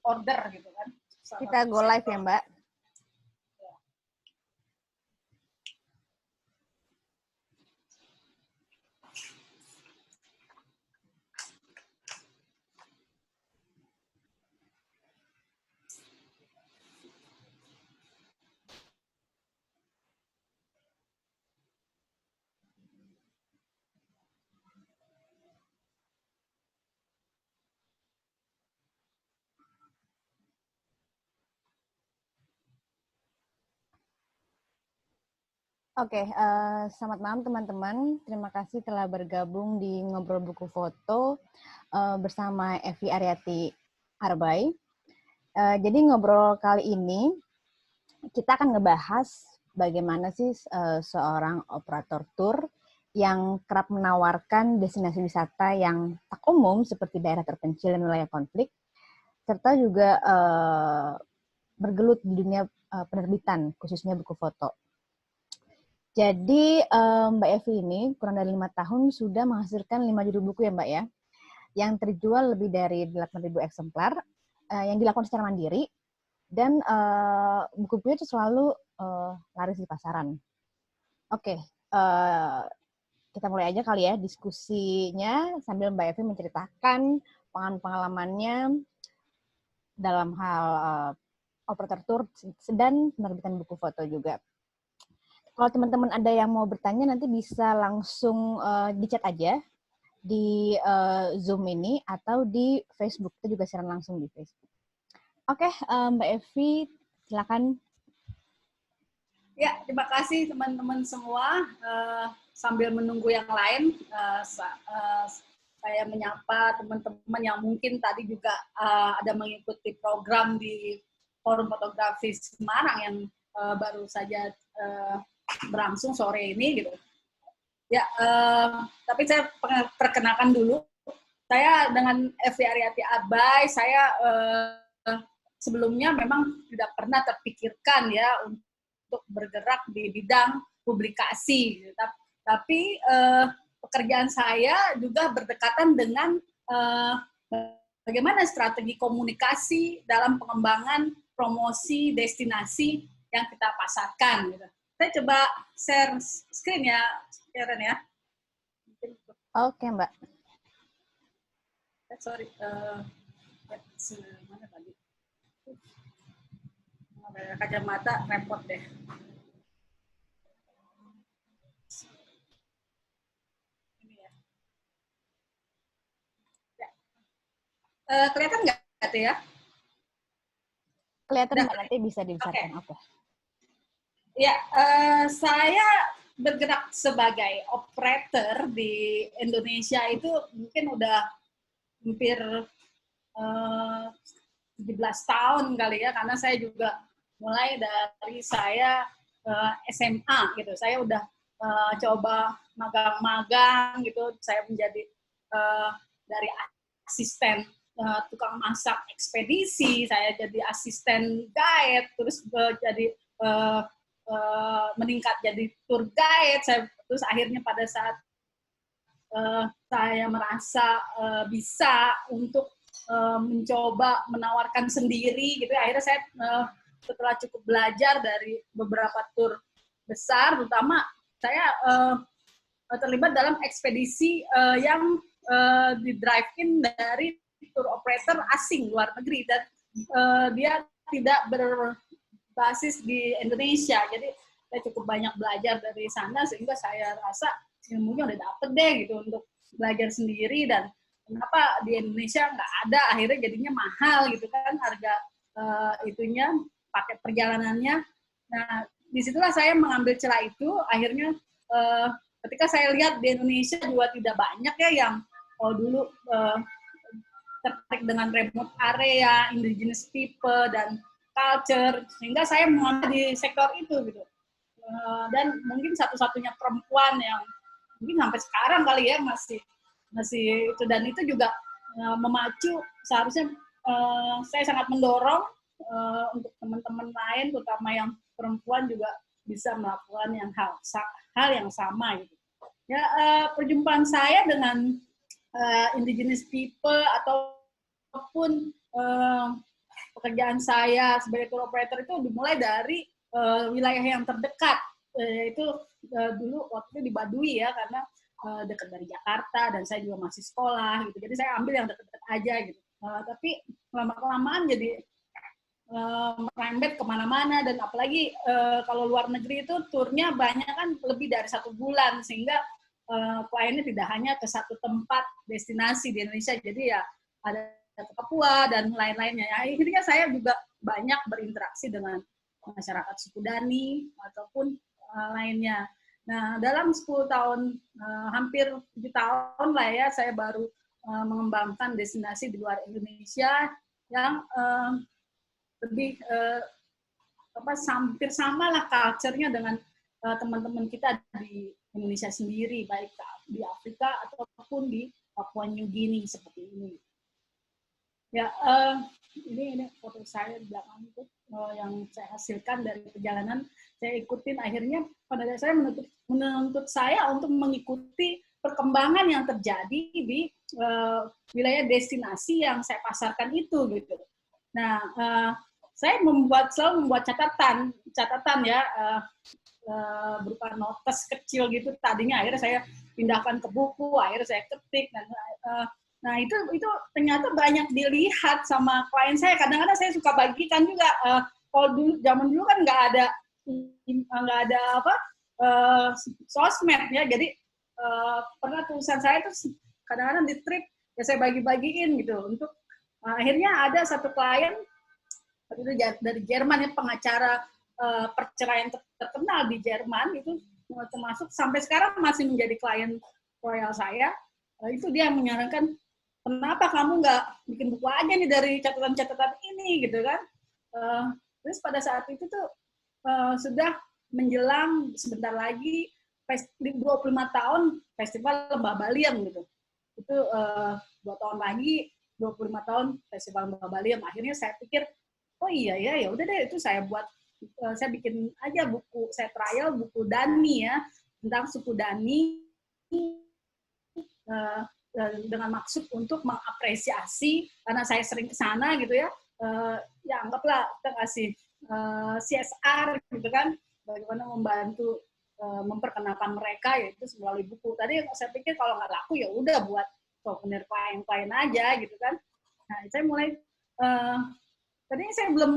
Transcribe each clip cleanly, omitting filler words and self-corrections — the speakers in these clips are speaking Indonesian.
order gitu kan. Kita go live ya, Mbak. Oke, selamat malam teman-teman. Terima kasih telah bergabung di Ngobrol Buku Foto bersama Evi Aryati Arbay. Jadi ngobrol kali ini kita akan ngebahas bagaimana sih seorang operator tour yang kerap menawarkan destinasi wisata yang tak umum seperti daerah terpencil dan wilayah konflik, serta juga bergelut di dunia penerbitan, khususnya buku foto. Jadi Mbak Evi ini kurang dari 5 tahun sudah menghasilkan 5 judul buku ya Mbak ya, yang terjual lebih dari 8.000 eksemplar, yang dilakukan secara mandiri, dan buku-buku itu selalu laris di pasaran. Oke, kita mulai aja kali ya diskusinya sambil Mbak Evi menceritakan pengalamannya dalam hal operator tour dan penerbitan buku foto juga. Kalau teman-teman ada yang mau bertanya nanti bisa langsung di chat aja di Zoom ini atau di Facebook. Kita juga siaran langsung di Facebook. Oke, Mbak Evi, silakan. Ya, terima kasih teman-teman semua. Sambil menunggu yang lain, saya menyapa teman-teman yang mungkin tadi juga ada mengikuti program di Forum Fotografi Semarang yang baru saja berlangsung sore ini gitu. Ya, tapi saya perkenalkan dulu. Saya dengan Evi Aryati Arbay, saya sebelumnya memang tidak pernah terpikirkan ya untuk bergerak di bidang publikasi. Tapi pekerjaan saya juga berdekatan dengan bagaimana strategi komunikasi dalam pengembangan promosi destinasi yang kita pasarkan. Gitu. Saya coba share screen ya, Karen ya. Oke, Mbak. Sorry, mana tadi? Kacamata repot deh. Ini ya. Kelihatan nggak tuh ya? Kelihatan Mbak, nanti bisa dibesarkan. Oke. Ya, saya bergerak sebagai operator di Indonesia itu mungkin udah hampir 17 tahun kali ya, karena saya juga mulai dari saya SMA gitu. Saya udah coba magang-magang gitu. Saya menjadi dari asisten tukang masak ekspedisi, saya jadi asisten guide, terus jadi meningkat jadi tour guide. Terus akhirnya pada saat saya merasa bisa untuk mencoba menawarkan sendiri gitu, akhirnya saya setelah cukup belajar dari beberapa tour besar, terutama saya terlibat dalam ekspedisi yang di drive-in dari tour operator asing luar negeri, dan dia tidak berbasis di Indonesia. Jadi saya cukup banyak belajar dari sana, sehingga saya rasa ilmunya udah dapet deh gitu untuk belajar sendiri. Dan kenapa di Indonesia nggak ada, akhirnya jadinya mahal gitu kan harga itunya, paket perjalanannya. Nah, disitulah saya mengambil celah itu. Akhirnya ketika saya lihat di Indonesia juga tidak banyak ya yang dulu tertarik dengan remote area, indigenous people, dan culture, sehingga saya mengambil di sektor itu gitu. Dan mungkin satu-satunya perempuan yang mungkin sampai sekarang kali ya masih itu, dan itu juga memacu. Seharusnya saya sangat mendorong untuk teman-teman lain, terutama yang perempuan, juga bisa melakukan hal yang sama gitu. Ya, perjumpaan saya dengan indigenous people ataupun pekerjaan saya sebagai tour operator itu dimulai dari wilayah yang terdekat, yaitu dulu waktu itu di Baduy ya, karena dekat dari Jakarta dan saya juga masih sekolah gitu. Jadi saya ambil yang dekat-dekat aja gitu. Tapi lama-kelamaan jadi merembet kemana-mana, dan apalagi kalau luar negeri itu turnya banyak kan lebih dari 1 bulan, sehingga kliennya tidak hanya ke satu tempat destinasi di Indonesia, jadi ya ada ke Papua dan lain-lainnya. Ya, akhirnya saya juga banyak berinteraksi dengan masyarakat suku Dani ataupun lainnya. Nah, dalam 10 tahun, hampir 7 tahun lah ya, saya baru mengembangkan destinasi di luar Indonesia yang lebih hampir sama lah culture-nya dengan teman-teman kita di Indonesia sendiri, baik di Afrika ataupun di Papua New Guinea seperti ini. Ya, ini foto saya di belakang itu yang saya hasilkan dari perjalanan. Saya ikutin, akhirnya pada dasarnya menuntut saya untuk mengikuti perkembangan yang terjadi di wilayah destinasi yang saya pasarkan itu gitu. Nah, saya selalu membuat catatan ya, berupa notes kecil gitu. Tadinya akhirnya saya pindahkan ke buku, akhirnya saya ketik, dan nah itu ternyata banyak dilihat sama klien saya. Kadang-kadang saya suka bagikan juga. Kalau zaman dulu kan nggak ada sosmed ya, jadi pernah tulisan saya itu kadang-kadang di trip ya saya bagi-bagiin gitu. Untuk akhirnya ada satu klien itu dari Jerman ya, pengacara perceraian terkenal di Jerman, itu termasuk sampai sekarang masih menjadi klien royal saya. Itu dia yang menyarankan, kenapa kamu nggak bikin buku aja nih dari catatan-catatan ini gitu kan. Terus pada saat itu tuh sudah menjelang sebentar lagi 25 tahun Festival Lembah Baliem gitu. Itu 2 tahun lagi 25 tahun Festival Lembah Baliem. Akhirnya saya pikir, oh iya ya udah deh, itu saya buat, saya bikin aja buku, saya trial buku Dani ya, tentang suku Dani, dengan maksud untuk mengapresiasi, karena saya sering ke sana gitu ya, ya anggaplah kita kasih CSR gitu kan, bagaimana membantu memperkenalkan mereka, yaitu melalui buku. Tadi saya pikir kalau nggak laku ya udah buat souvenir klien aja gitu kan. Nah, saya mulai tadinya saya belum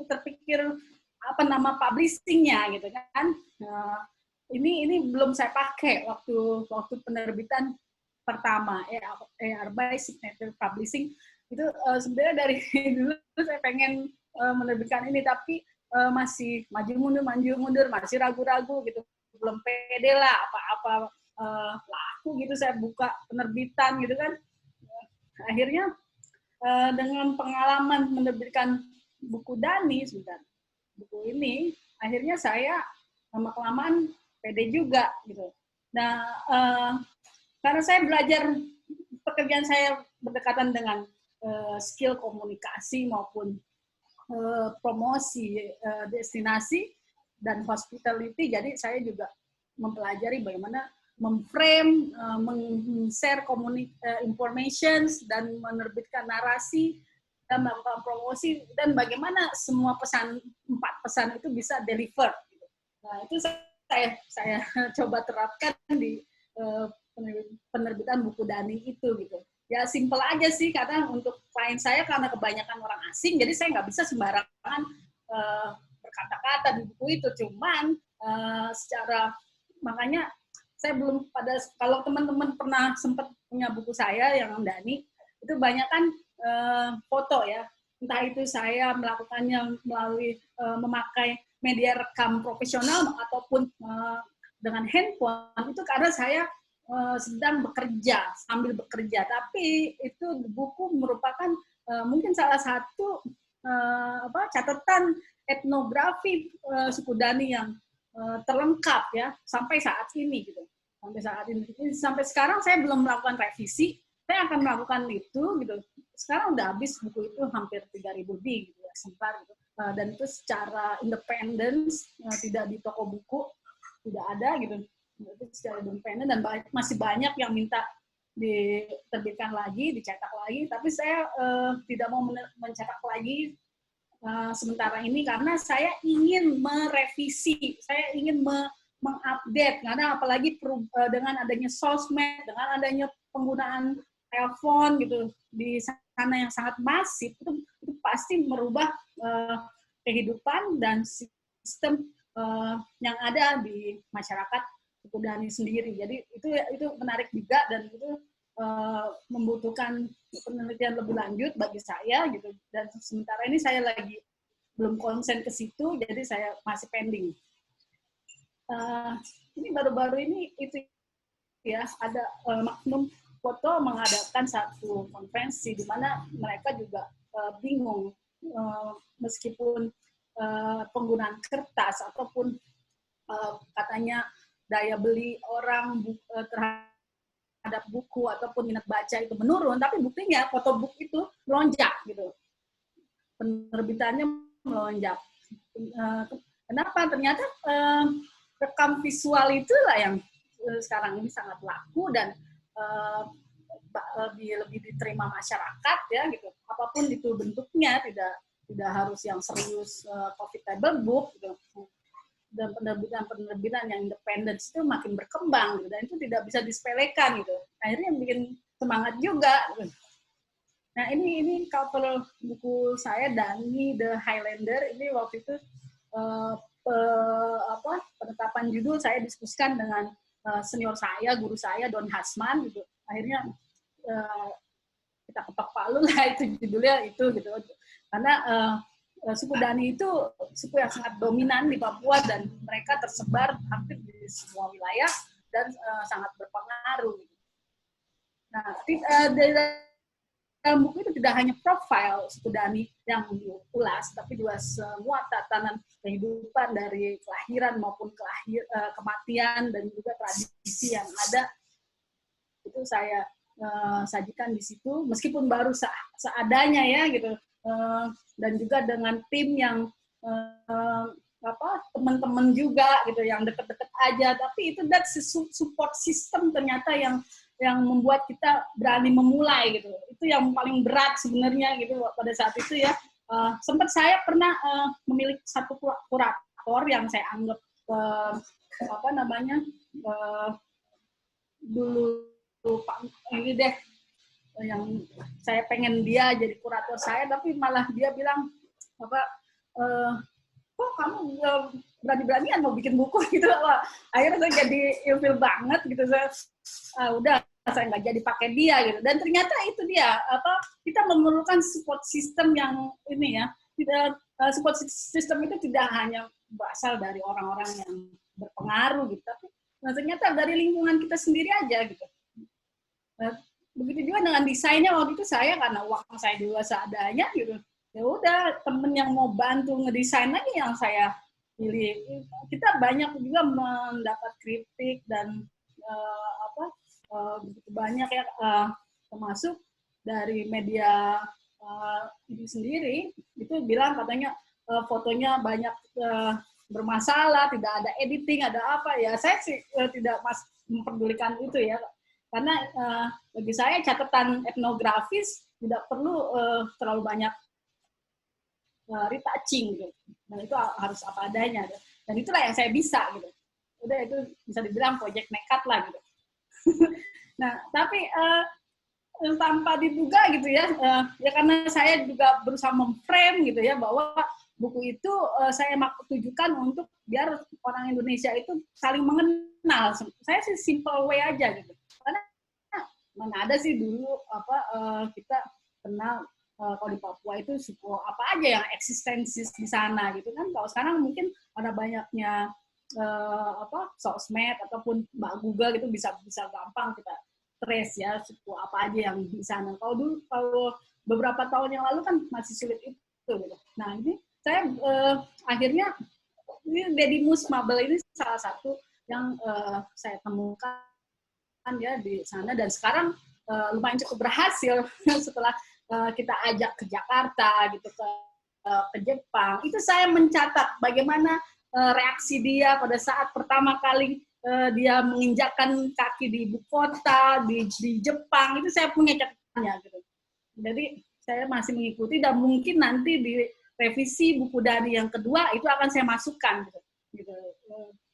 terpikir apa nama publishing-nya gitu kan. Ini belum saya pakai waktu penerbitan pertama, Arbeit Signature Publishing itu sebenarnya dari dulu saya pengen menerbitkan ini, tapi masih maju mundur, masih ragu-ragu gitu, belum pede lah apa laku gitu saya buka penerbitan gitu kan. Akhirnya dengan pengalaman menerbitkan buku Dani, buku ini, akhirnya saya lama-kelamaan pede juga gitu. Nah, karena saya belajar, pekerjaan saya berdekatan dengan skill komunikasi maupun promosi destinasi dan hospitality, jadi saya juga mempelajari bagaimana memframe, men-share information dan menerbitkan narasi dan melakukan promosi, dan bagaimana semua 4 pesan itu bisa deliver. Nah, itu saya coba terapkan di penerbitan buku Dani itu gitu. Ya simple aja sih, karena untuk klien saya karena kebanyakan orang asing, jadi saya nggak bisa sembarangan berkata-kata di buku itu. Cuman makanya saya belum kalau teman-teman pernah sempat punya buku saya yang Dani, itu banyak kan foto ya. Entah itu saya melakukannya melalui memakai media rekam profesional ataupun dengan handphone, itu karena saya sedang sambil bekerja. Tapi itu buku merupakan mungkin salah satu catatan etnografi suku Dani yang terlengkap ya sampai saat ini gitu. Sampai sekarang saya belum melakukan revisi. Saya akan melakukan itu gitu. Sekarang udah habis buku itu hampir 3.000 lebih gitu, eksemplar gitu. Dan itu secara independen, tidak di toko buku, tidak ada gitu. Itu secara independen, dan masih banyak yang minta diterbitkan lagi, dicetak lagi. Tapi saya tidak mau mencetak lagi sementara ini karena saya ingin merevisi, saya ingin mengupdate, karena apalagi dengan adanya sosmed, dengan adanya penggunaan telepon gitu di sana yang sangat masif, itu pasti merubah kehidupan dan sistem yang ada di masyarakat suku Dani sendiri. Jadi itu menarik juga dan itu membutuhkan penelitian lebih lanjut bagi saya gitu. Dan sementara ini saya lagi belum konsen ke situ, jadi saya masih pending. Ini baru-baru ini itu ya ada Magnum Foto mengadakan satu konferensi di mana mereka juga bingung meskipun penggunaan kertas ataupun katanya daya beli orang terhadap buku ataupun minat baca itu menurun, tapi buktinya fotobook itu melonjak gitu, penerbitannya melonjak. Kenapa? Ternyata rekam visual itulah yang sekarang ini sangat laku dan lebih diterima masyarakat ya gitu. Apapun itu bentuknya, tidak harus yang serius profitable book gitu. Dan penerbitan yang independen itu makin berkembang gitu. Dan itu tidak bisa disepelekan gitu. Akhirnya bikin semangat juga gitu. Nah ini cover buku saya Dani the Highlander ini waktu itu penetapan judul saya diskusikan dengan senior saya, guru saya Don Hasman gitu. Akhirnya kita ketok palu lah itu judulnya itu gitu. Karena suku Dani itu suku yang sangat dominan di Papua dan mereka tersebar hampir di semua wilayah dan sangat berpengaruh. Nah, dalam buku itu tidak hanya profil suku Dani yang diulas, tapi juga semua tatanan kehidupan dari kelahiran maupun kematian dan juga tradisi yang ada itu saya sajikan di situ, meskipun baru seadanya ya gitu, dan juga dengan tim yang teman-teman juga gitu yang deket-deket aja, tapi itu support system ternyata yang membuat kita berani memulai gitu. Itu yang paling berat sebenarnya gitu pada saat itu ya. Sempat saya pernah memiliki satu kurator yang saya anggap dulu ini deh yang saya pengen dia jadi kurator saya, tapi malah dia bilang kok kamu berani-beranian mau bikin buku gitu. Akhirnya saya jadi ilfil banget gitu, saya udah saya nggak jadi pakai dia gitu. Dan ternyata itu dia kita memerlukan support system yang ini ya, support system itu tidak hanya berasal dari orang-orang yang berpengaruh gitu, tapi ternyata dari lingkungan kita sendiri aja gitu. Begitu juga dengan desainnya, waktu itu saya karena uang saya juga seadanya gitu, ya udah temen yang mau bantu ngedesain lagi yang saya pilih. Kita banyak juga mendapat kritik dan begitu banyak ya, termasuk dari media ini sendiri itu bilang katanya fotonya banyak bermasalah, tidak ada editing, ada apa ya. Saya sih tidak memperdulikan itu ya, karena bagi saya catatan etnografis tidak perlu terlalu banyak retouching gitu. Dan itu harus apa adanya. Dan itulah yang saya bisa gitu. Udah itu bisa dibilang proyek nekat lah gitu. Nah, tapi tanpa diduga gitu ya, ya karena saya juga berusaha memframe gitu ya, bahwa buku itu saya tujukan untuk biar orang Indonesia itu saling mengenal. Saya sih simple way aja gitu. Karena mana ada sih dulu kita kenal kalau di Papua itu suku apa aja yang eksistensis di sana gitu kan. Kalau sekarang mungkin ada banyaknya sosmed ataupun Google itu bisa gampang kita trace ya suku apa aja yang di sana. Kalau beberapa tahun yang lalu kan masih sulit itu gitu. Nah, ini saya akhirnya ini Dedimus Mabel ini salah satu yang saya temukan ya di sana, dan sekarang lumayan cukup berhasil setelah kita ajak ke Jakarta gitu, ke Jepang. Itu saya mencatat bagaimana reaksi dia pada saat pertama kali dia menginjakkan kaki di ibu kota, di Jepang. Itu saya punya catatannya gitu. Jadi saya masih mengikuti dan mungkin nanti di revisi buku Dani yang kedua itu akan saya masukkan gitu.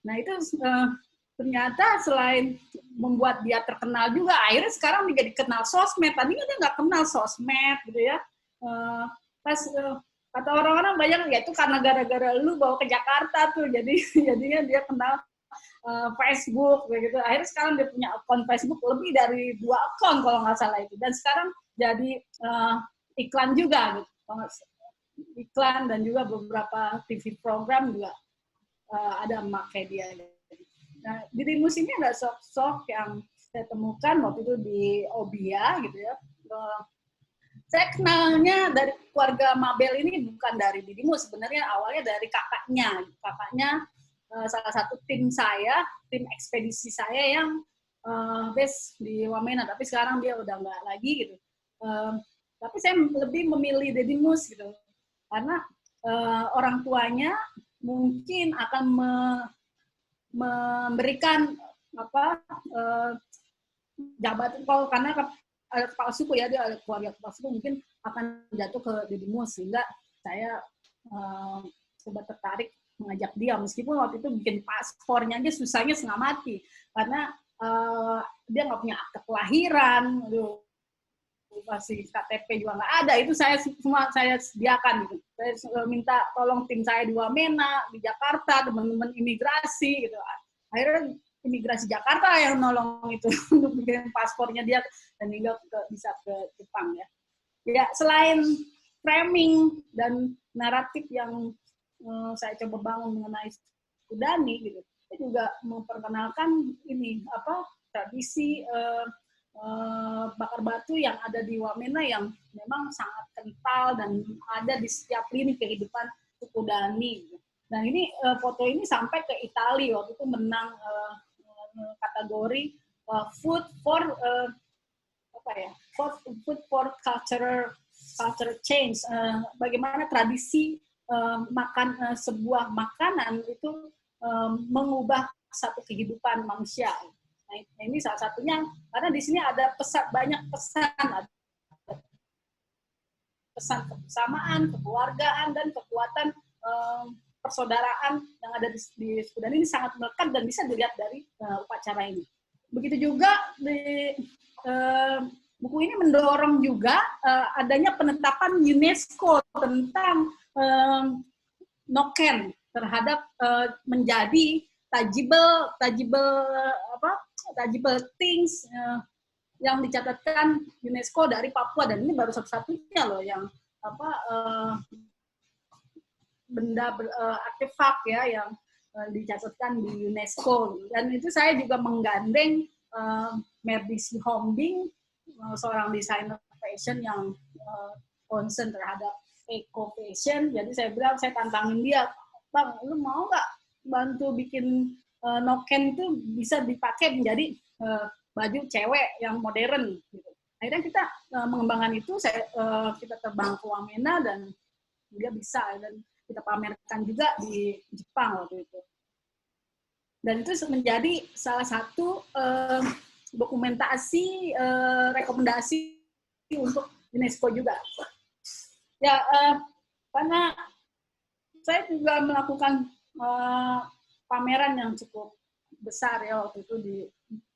Nah itu ternyata selain membuat dia terkenal juga, akhirnya sekarang dia dikenal sosmed. Tadinya dia nggak kenal sosmed gitu ya. Pas kata orang-orang banyak ya itu karena gara-gara lu bawa ke Jakarta tuh, jadinya dia kenal Facebook begitu. Akhirnya sekarang dia punya akun Facebook lebih dari 2 akun kalau nggak salah itu. Dan sekarang jadi iklan juga gitu. Iklan dan juga beberapa TV program juga ada memakai dia. Nah, di Dimus ini ada sosok yang saya temukan waktu itu di Obia gitu ya. Saya kenalnya dari keluarga Mabel ini bukan dari Didimus, sebenarnya awalnya dari kakaknya. Kakaknya salah satu tim saya, tim ekspedisi saya yang base di Wamena, tapi sekarang dia udah nggak lagi gitu. Tapi saya lebih memilih Didimus gitu. Karena orang tuanya mungkin akan memberikan jabatan, kalau karena ada kepala suku ya, dia ada keluarga kepala suku, mungkin akan jatuh ke Didimus, sehingga saya coba tertarik mengajak dia, meskipun waktu itu bikin paspornya aja susahnya setengah mati, karena dia nggak punya akte kelahiran, masih KTP juga nggak ada, itu semua saya sediakan gitu. Saya minta tolong tim saya di Wamena, di Jakarta, teman-teman imigrasi gitu. Akhirnya imigrasi Jakarta yang nolong itu untuk bikin paspornya dia dan hingga bisa ke Jepang ya. Ya selain framing dan naratif yang saya coba bangun mengenai Udani gitu, saya juga memperkenalkan ini tradisi bakar batu yang ada di Wamena yang memang sangat kental dan ada di setiap lini kehidupan suku Dani. Nah ini foto ini sampai ke Italia, waktu itu menang kategori food for food for culture change. Bagaimana tradisi makan sebuah makanan itu mengubah satu kehidupan manusia. Nah, ini salah satunya karena di sini ada banyak pesan kebersamaan, kekeluargaan, dan kekuatan persaudaraan yang ada di Sudan ini sangat melekat dan bisa dilihat dari upacara ini. Begitu juga di buku ini mendorong juga adanya penetapan UNESCO tentang noken terhadap menjadi tangible things yang dicatatkan UNESCO dari Papua, dan ini baru satu-satunya loh yang benda artefak ya yang dicatatkan di UNESCO. Dan itu saya juga menggandeng Merdi Sihombing, seorang desainer fashion yang concern terhadap eco fashion. Jadi saya bilang, saya tantangin dia, Bang, lu mau nggak bantu bikin noken itu bisa dipakai menjadi baju cewek yang modern gitu. Akhirnya kita mengembangkan itu, kita terbang ke Wamena dan dia bisa, dan kita pamerkan juga di Jepang waktu itu. Dan itu menjadi salah satu dokumentasi rekomendasi untuk UNESCO juga. Ya, karena saya juga melakukan pameran yang cukup besar ya waktu itu,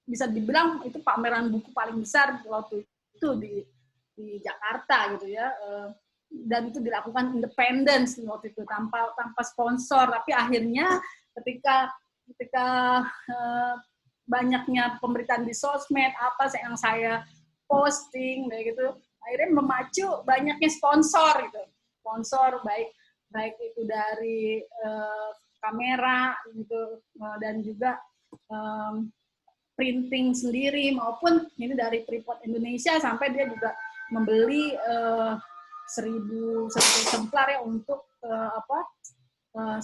bisa dibilang itu pameran buku paling besar waktu itu di Jakarta gitu ya. Dan itu dilakukan independen waktu itu tanpa sponsor, tapi akhirnya ketika banyaknya pemberitaan di sosmed yang saya posting kayak gitu, akhirnya memacu banyaknya sponsor gitu, sponsor baik itu dari kamera gitu, dan juga printing sendiri, maupun ini dari Freeport Indonesia, sampai dia juga membeli 1.000 eksemplar ya untuk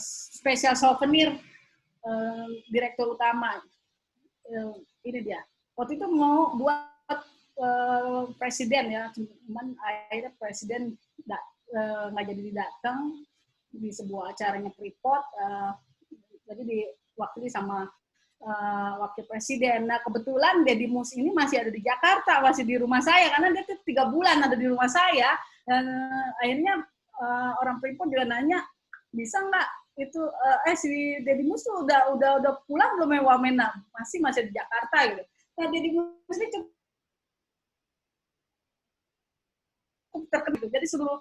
spesial souvenir direktur utama. Ini dia. Waktu itu mau buat presiden ya, cuman akhirnya presiden nggak jadi datang di sebuah acaranya Freeport, jadi diwakili sama wakil presiden. Nah kebetulan Dedimus ini masih ada di Jakarta, masih di rumah saya, karena dia tuh 3 bulan ada di rumah saya, dan akhirnya orang Freeport juga nanya, bisa nggak itu si Deddy Mus tuh udah pulang belum ya Wamena? Masih di Jakarta gitu. Nah Deddy Mus ini cukup terkenal. Jadi seluruh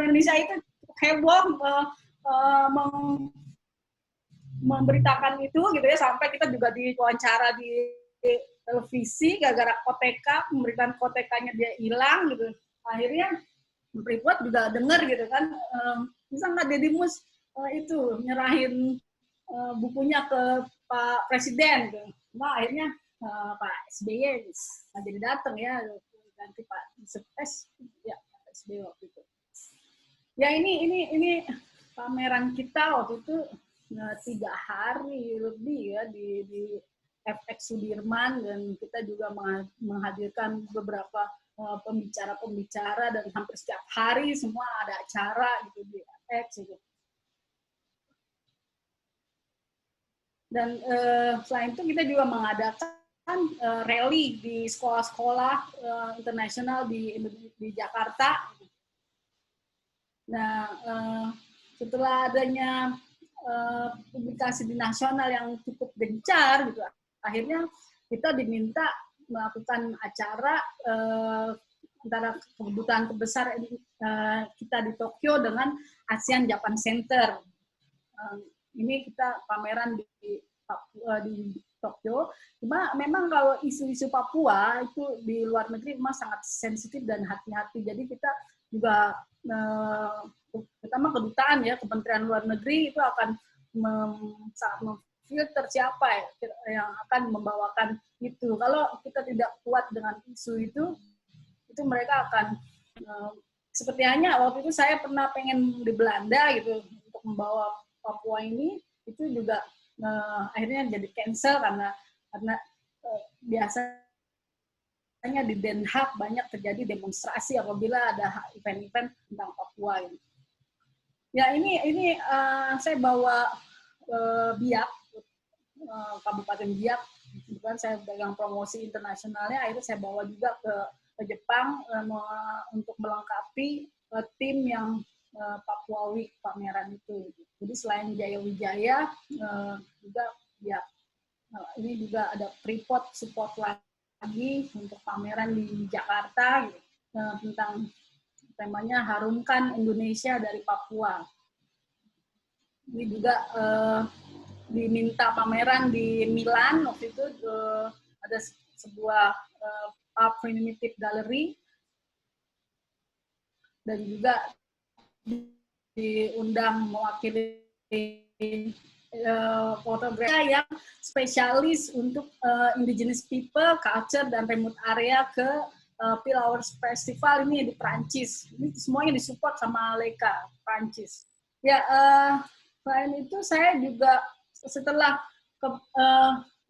Indonesia itu heboh memberitakan itu gitu ya, sampai kita juga diwawancara di televisi gara-gara koteka, memberikan kotekanya dia hilang gitu. Akhirnya Freeport juga dengar gitu kan, bisa nggak Deddy Mus itu nyerahin bukunya ke Pak Presiden gitu. Nah akhirnya Pak SBY nggak jadi datang ya, ganti Pak ya Pak SBY waktu itu. Ya ini pameran kita waktu itu 3 hari lebih ya di FX Sudirman, dan kita juga menghadirkan beberapa pembicara-pembicara, dan hampir setiap hari semua ada acara gitu di FX gitu. Dan selain itu kita juga mengadakan rally di sekolah-sekolah internasional di Jakarta. Nah, setelah adanya publikasi di nasional yang cukup gencar gitu, akhirnya kita diminta melakukan acara antara kedutaan terbesar kita di Tokyo dengan ASEAN Japan Center. Ini kita pameran di Tokyo. Cuma memang kalau isu-isu Papua itu di luar negeri memang sangat sensitif dan hati-hati. Jadi kita juga terutama kedutaan ya, Kementerian Luar Negeri itu akan sangat memfilter siapa yang akan membawakan itu. Kalau kita tidak kuat dengan isu itu mereka akan seperti hanya waktu itu saya pernah pengen di Belanda gitu untuk membawa Papua ini, itu juga akhirnya jadi cancel karena biasanya di Den Haag banyak terjadi demonstrasi apabila ada event-event tentang Papua ini. Ya ini saya bawa Biak, Kabupaten Biak, kebetulan saya pegang promosi internasionalnya, akhirnya saya bawa juga ke Jepang untuk melengkapi tim yang Papua Week pameran itu. Jadi selain Jaya Wijaya juga ya ini juga ada Freeport support lagi untuk pameran di Jakarta gitu, tentang temanya Harumkan Indonesia dari Papua. Ini juga diminta pameran di Milan waktu itu, ada sebuah art primitive gallery, dan juga diundang mewakili fotografer yang spesialis untuk indigenous people, culture, dan remote area ke Flowers Festival ini di Prancis. Ini semuanya disupport sama Leica Prancis. Ya, selain itu saya juga setelah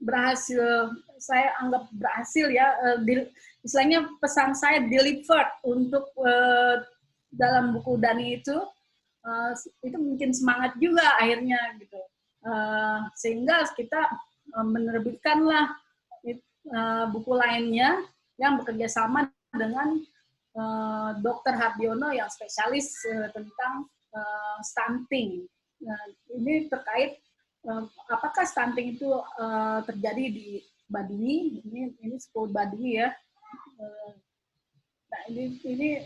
berhasil, saya anggap berhasil ya, istilahnya pesan saya delivered untuk dalam buku Dani itu mungkin semangat juga akhirnya gitu, sehingga kita menerbitkanlah buku lainnya yang bekerja sama dengan Dr. Hardiono yang spesialis tentang stunting. Nah, ini terkait apakah stunting itu terjadi di Baduy, ini suku Baduy ya. Nah, ini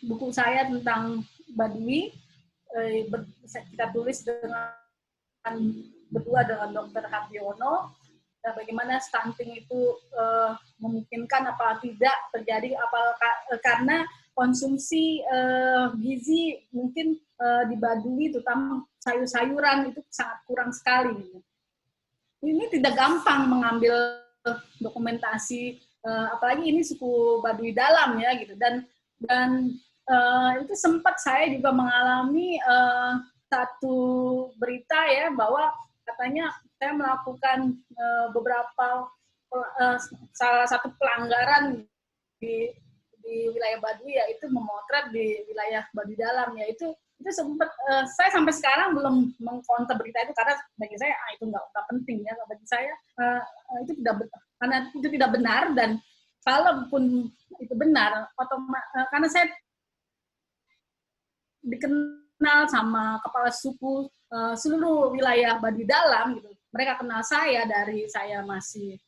buku saya tentang Baduy, kita tulis berdua dengan Dr. Hardiono. Nah, bagaimana stunting itu memungkinkan apa tidak terjadi, karena konsumsi gizi mungkin di Baduy, terutama sayur-sayuran itu sangat kurang sekali. Ini tidak gampang mengambil dokumentasi, apalagi ini suku Baduy dalam ya gitu, dan itu sempat saya juga mengalami satu berita ya, bahwa katanya saya melakukan beberapa salah satu pelanggaran di wilayah Baduy, yaitu memotret di wilayah Baduy dalam, yaitu sempat saya sampai sekarang belum mengkonter berita itu, karena bagi saya itu nggak penting ya, bagi saya itu karena itu tidak benar, dan kalaupun itu benar karena saya dikenal sama kepala suku seluruh wilayah Baduy Dalam gitu. Mereka kenal saya dari saya masih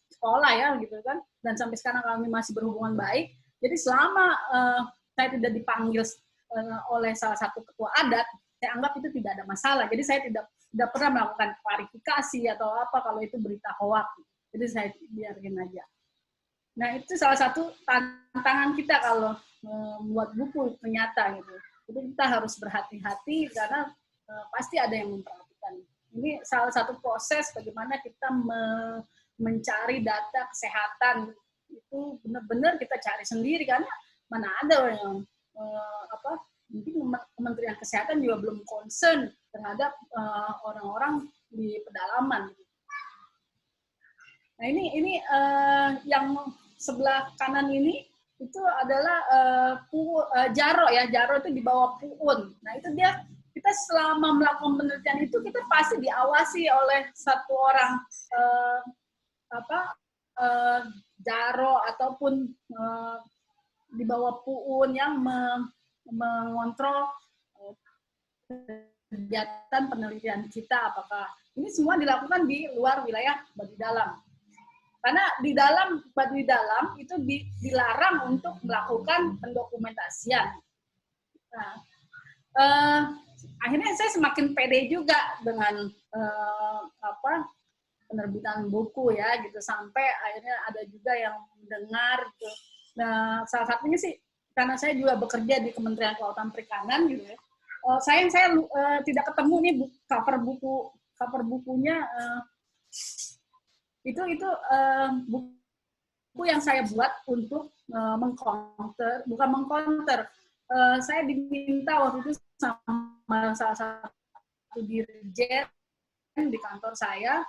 sekolah ya gitu kan, dan sampai sekarang kami masih berhubungan baik. Jadi selama saya tidak dipanggil oleh salah satu ketua adat, saya anggap itu tidak ada masalah. Jadi saya tidak pernah melakukan klarifikasi atau apa kalau itu berita hoak. Jadi saya biarin aja. Nah itu salah satu tantangan kita kalau membuat buku ternyata gitu. Jadi kita harus berhati-hati karena pasti ada yang memperhatikan. Ini salah satu proses bagaimana kita mencari data kesehatan itu benar-benar kita cari sendiri karena mana ada yang mungkin Kementerian Kesehatan juga belum concern terhadap orang-orang di pedalaman. Nah ini yang sebelah kanan ini itu adalah Jaro ya, Jaro itu di bawah Puun. Nah itu dia, kita selama melakukan penelitian itu kita pasti diawasi oleh satu orang Jaro ataupun di bawah Puun yang mengontrol kegiatan penelitian kita, apakah ini semua dilakukan di luar wilayah Baduy Dalam. Karena di dalam Baduy Dalam itu dilarang untuk melakukan pendokumentasian. Nah, akhirnya saya semakin pede juga dengan penerbitan buku ya gitu, sampai akhirnya ada juga yang mendengar gitu. Nah, salah satunya sih karena saya juga bekerja di Kementerian Kelautan Perikanan gitu ya. Sayang saya tidak ketemu nih cover bukunya. Itu buku yang saya buat untuk bukan mengcounter. Saya diminta waktu itu sama salah satu dirjen di kantor saya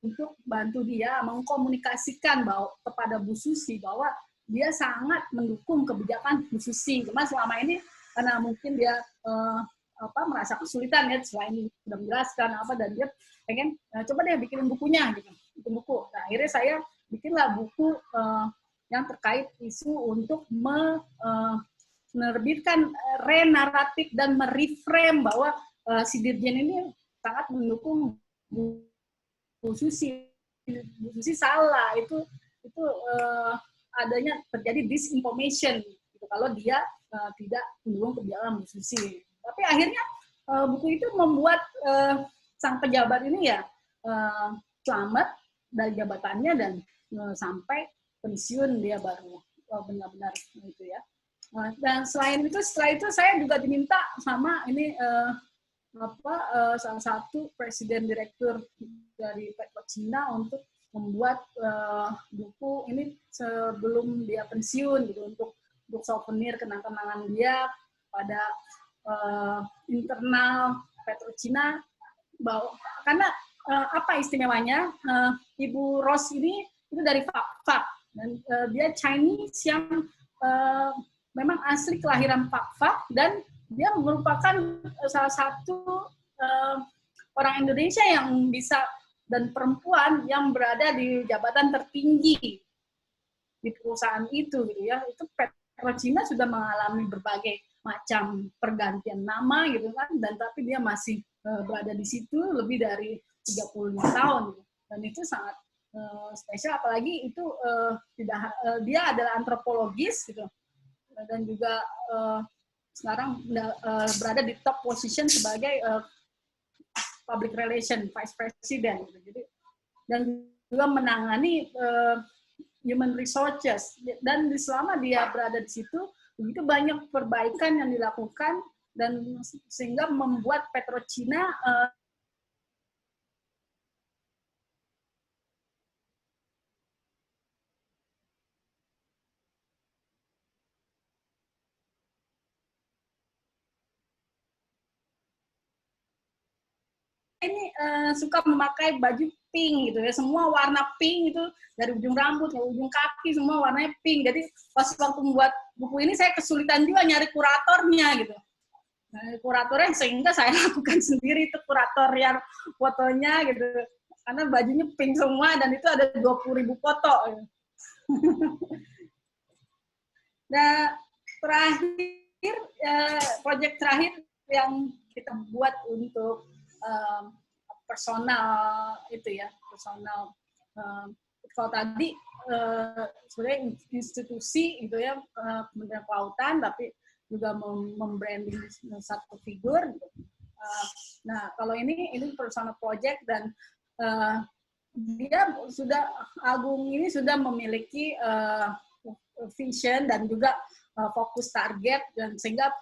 untuk bantu dia mengkomunikasikan kepada Bu Susi bahwa dia sangat mendukung kebijakan Bu Susi. Cuma selama ini karena mungkin dia merasa kesulitan ya, selain sudah menjelaskan dan dia pengen coba deh bikinin bukunya gitu, bikin buku. Nah, akhirnya saya bikinlah buku yang terkait isu untuk menerbitkan renaratif dan mereframe bahwa si Dirjen ini sangat mendukung Bu Susi. Bu Susi salah, itu adanya terjadi disinformation gitu, kalau dia tidak mendukung kebijakan Bu Susi. Tapi akhirnya buku itu membuat sang pejabat ini ya selamat dari jabatannya dan sampai pensiun dia baru benar-benar itu ya. Dan selain itu, setelah itu saya juga diminta sama ini salah satu presiden direktur dari Petrocina untuk membuat buku ini sebelum dia pensiun gitu, untuk souvenir kenang-kenangan dia pada internal Petrocina, karena apa istimewanya, Ibu Ros ini itu dari Fakfak dan dia Chinese yang memang asli kelahiran Fakfak dan dia merupakan salah satu orang Indonesia yang bisa dan perempuan yang berada di jabatan tertinggi di perusahaan itu gitu ya. Itu Petrocina sudah mengalami berbagai macam pergantian nama gitu kan, dan tapi dia masih berada di situ lebih dari 35 tahun gitu. Dan itu sangat spesial, apalagi itu dia adalah antropologis gitu, dan juga sekarang berada di top position sebagai public relation vice president gitu. Jadi dan juga menangani human resources, dan selama dia berada di situ begitu banyak perbaikan yang dilakukan dan sehingga membuat Petrocina ini suka memakai baju pink gitu ya, semua warna pink itu dari ujung rambut ke ujung kaki semua warnanya pink. Jadi pas waktu membuat buku ini saya kesulitan juga nyari kuratornya gitu. Nah, kuratornya sehingga saya lakukan sendiri itu kurator yang fotonya gitu, karena bajunya pink semua dan itu ada 20.000 foto. Nah terakhir proyek terakhir yang kita buat untuk personal itu ya, personal. Kalau tadi sebenarnya institusi gitu ya, Kementerian Kelautan, tapi juga membranding satu figur. Gitu. Nah, kalau ini personal project dan dia sudah Agung ini sudah memiliki vision dan juga fokus target, dan sehingga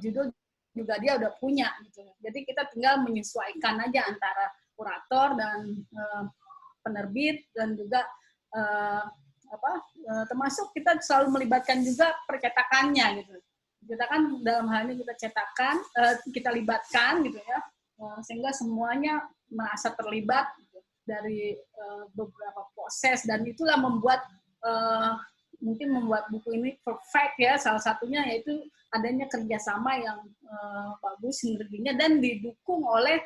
judul juga dia udah punya gitu. Jadi kita tinggal menyesuaikan aja antara kurator dan penerbit, dan juga termasuk kita selalu melibatkan juga percetakannya gitu. Kita kan dalam hal ini kita libatkan gitu ya, sehingga semuanya merasa terlibat gitu, dari beberapa proses, dan itulah membuat mungkin membuat buku ini perfect ya. Salah satunya yaitu adanya kerjasama yang bagus, sinerginya, dan didukung oleh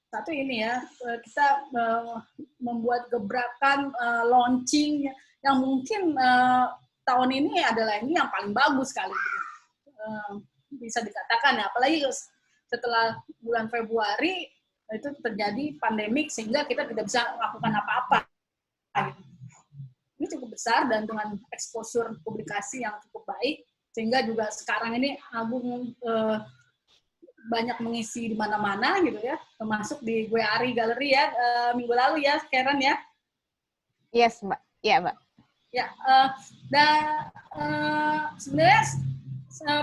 satu ini ya, kita membuat gebrakan launching yang mungkin tahun ini adalah ini yang paling bagus sekali, bisa dikatakan ya. Apalagi setelah bulan Februari itu terjadi pandemik sehingga kita tidak bisa melakukan apa-apa. Ini cukup besar dan dengan exposure publikasi yang cukup baik, sehingga juga sekarang ini Agung banyak mengisi di mana-mana gitu ya, termasuk di Gue Ari Galeri ya, minggu lalu ya, Karen ya. Yes, Mbak. Iya, Mbak. Ya, dan sebenarnya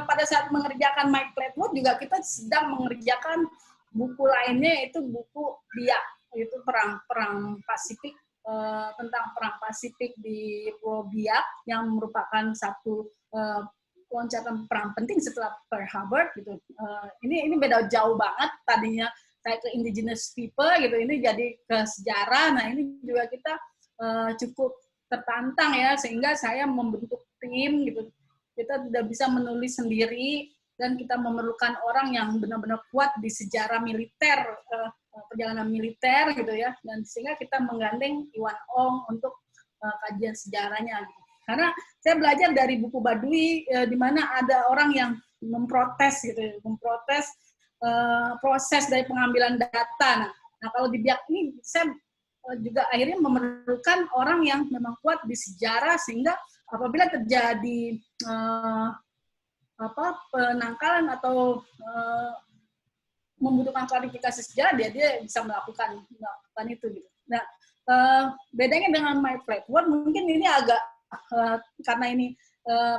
pada saat mengerjakan Mike Fleetwood juga kita sedang mengerjakan buku lainnya, yaitu buku Biak, itu perang Pasifik, tentang perang Pasifik di Pulau Biak, yang merupakan satu loncatan perang penting setelah Pearl Harbor gitu. Ini beda jauh banget, tadinya saya ke indigenous people gitu, ini jadi ke sejarah. Nah, ini juga kita cukup tertantang ya, sehingga saya membentuk tim gitu. Kita tidak bisa menulis sendiri, dan kita memerlukan orang yang benar-benar kuat di sejarah militer, perjalanan militer gitu ya, dan sehingga kita menggandeng Iwan Ong untuk kajian sejarahnya gitu. Karena saya belajar dari buku Baduy, di mana ada orang yang memprotes gitu, memprotes proses dari pengambilan data. Nah, kalau di Biak ini saya juga akhirnya memerlukan orang yang memang kuat di sejarah, sehingga apabila terjadi penangkalan atau membutuhkan klarifikasi sejarah, dia bisa melakukan itu gitu. Nah, bedanya dengan My Fleetwood mungkin ini agak karena ini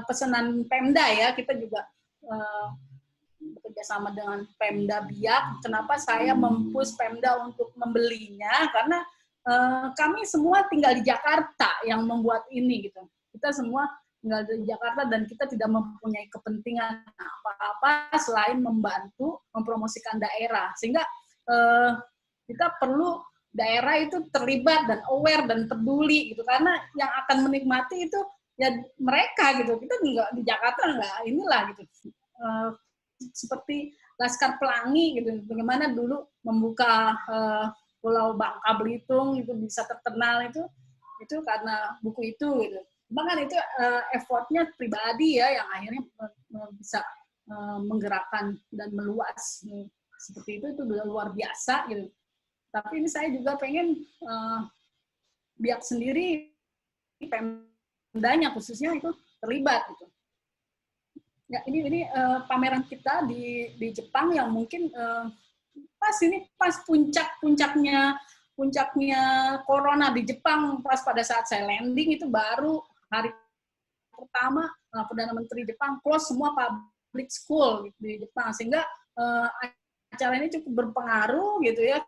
pesanan Pemda ya, kita juga bekerja sama dengan Pemda Biak. Kenapa saya mempush Pemda untuk membelinya? Karena kami semua tinggal di Jakarta yang membuat ini gitu. Kita semua tinggal di Jakarta dan kita tidak mempunyai kepentingan apa-apa selain membantu mempromosikan daerah. Sehingga kita perlu daerah itu terlibat dan aware dan peduli gitu, karena yang akan menikmati itu ya mereka gitu. Kita nggak di Jakarta, nggak inilah gitu. Seperti Laskar Pelangi gitu, bagaimana dulu membuka Pulau Bangka Belitung itu bisa terkenal itu karena buku itu gitu. Bahkan itu effortnya pribadi ya, yang akhirnya bisa menggerakkan dan meluas seperti itu luar biasa gitu. Tapi ini saya juga pengen Biak sendiri, Pemdanya khususnya itu terlibat gitu. Ya, ini pameran kita di Jepang yang mungkin pas puncaknya corona di Jepang, pas pada saat saya landing itu baru hari pertama Perdana Menteri Jepang close semua public school gitu, di Jepang, sehingga acara ini cukup berpengaruh gitu ya,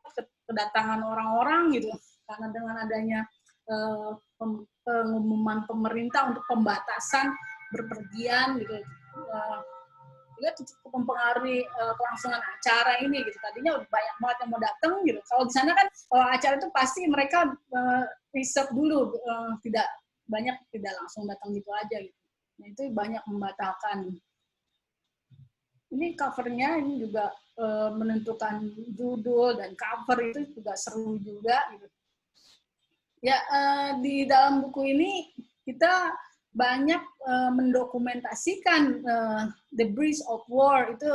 kedatangan orang-orang gitu, karena dengan adanya pengumuman pemerintah untuk pembatasan berpergian gitu. Juga cukup mempengaruhi kelangsungan acara ini gitu. Tadinya udah banyak banget yang mau datang gitu. Kalau di sana kan kalau acara itu pasti mereka riset dulu, tidak langsung datang gitu aja gitu. Nah, itu banyak membatalkan. Ini covernya ini juga menentukan judul dan cover itu juga seru juga gitu. Ya, di dalam buku ini kita banyak mendokumentasikan the bridge of war, itu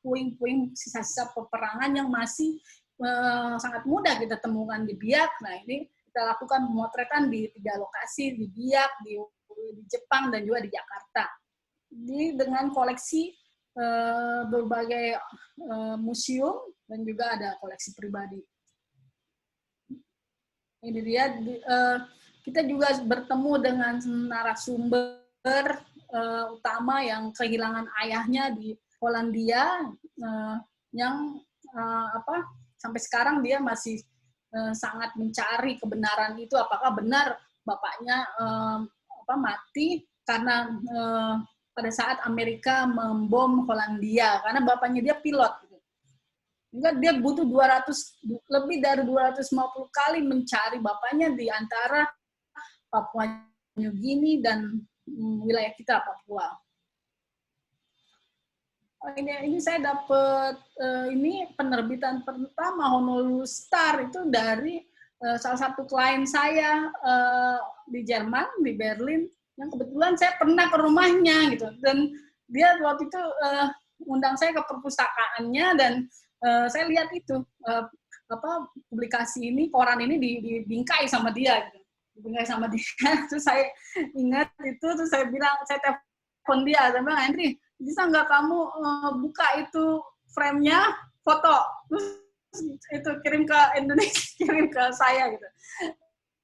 puing-puing sisa-sisa peperangan yang masih sangat mudah kita temukan di Biak. Nah, ini kita lakukan pemotretan di 3 lokasi, di Biak, di Jepang, dan juga di Jakarta. Jadi dengan koleksi berbagai museum dan juga ada koleksi pribadi. Ini dia, kita juga bertemu dengan narasumber utama yang kehilangan ayahnya di Polandia, yang sampai sekarang dia masih sangat mencari kebenaran itu, apakah benar bapaknya mati karena pada saat Amerika membom Polandia, karena bapaknya dia pilot. Juga dia butuh lebih dari 250 kali mencari bapaknya di antara Papua New Guinea dan wilayah kita, Papua. Ini saya dapat ini penerbitan pertama Honolulu Star itu dari salah satu klien saya di Jerman, di Berlin, yang kebetulan saya pernah ke rumahnya gitu, dan dia waktu itu undang saya ke perpustakaannya, dan saya lihat itu publikasi ini, koran ini dibingkai sama dia gitu. Dibingkai sama dia. Terus saya ingat itu, terus saya telepon dia, saya bilang, Henry, bisa nggak kamu buka itu frame-nya, foto, terus itu kirim ke Indonesia, kirim ke saya gitu.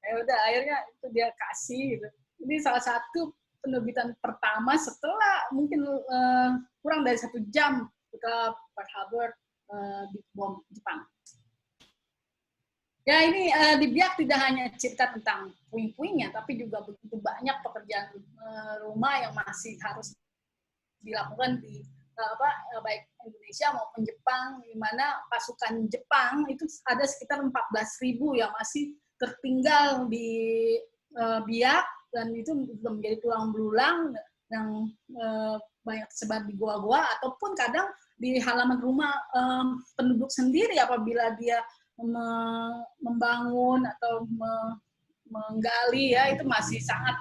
Ya udah, akhirnya itu dia kasih gitu. Ini salah satu penerbitan pertama setelah mungkin kurang dari 1 jam ke Pearl Harbor di bom Jepang. Ya, ini di Biak tidak hanya cerita tentang puing-puingnya, tapi juga begitu banyak pekerjaan rumah yang masih harus dilakukan di baik Indonesia maupun Jepang, di mana pasukan Jepang itu ada sekitar 14.000 yang masih tertinggal di Biak, dan itu menjadi tulang belulang yang banyak tersebar di goa-goa, ataupun kadang di halaman rumah penduduk sendiri apabila dia membangun atau menggali, ya itu masih sangat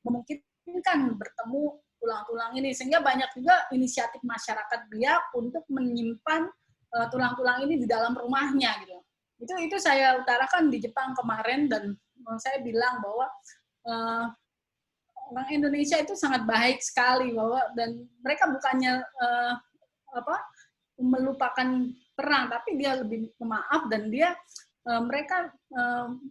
memungkinkan bertemu tulang-tulang ini, sehingga banyak juga inisiatif masyarakat Biak untuk menyimpan tulang-tulang ini di dalam rumahnya gitu. Itu saya utarakan di Jepang kemarin, dan saya bilang bahwa orang Indonesia itu sangat baik sekali, bahwa dan mereka bukannya melupakan perang, tapi dia lebih pemaaf, dan mereka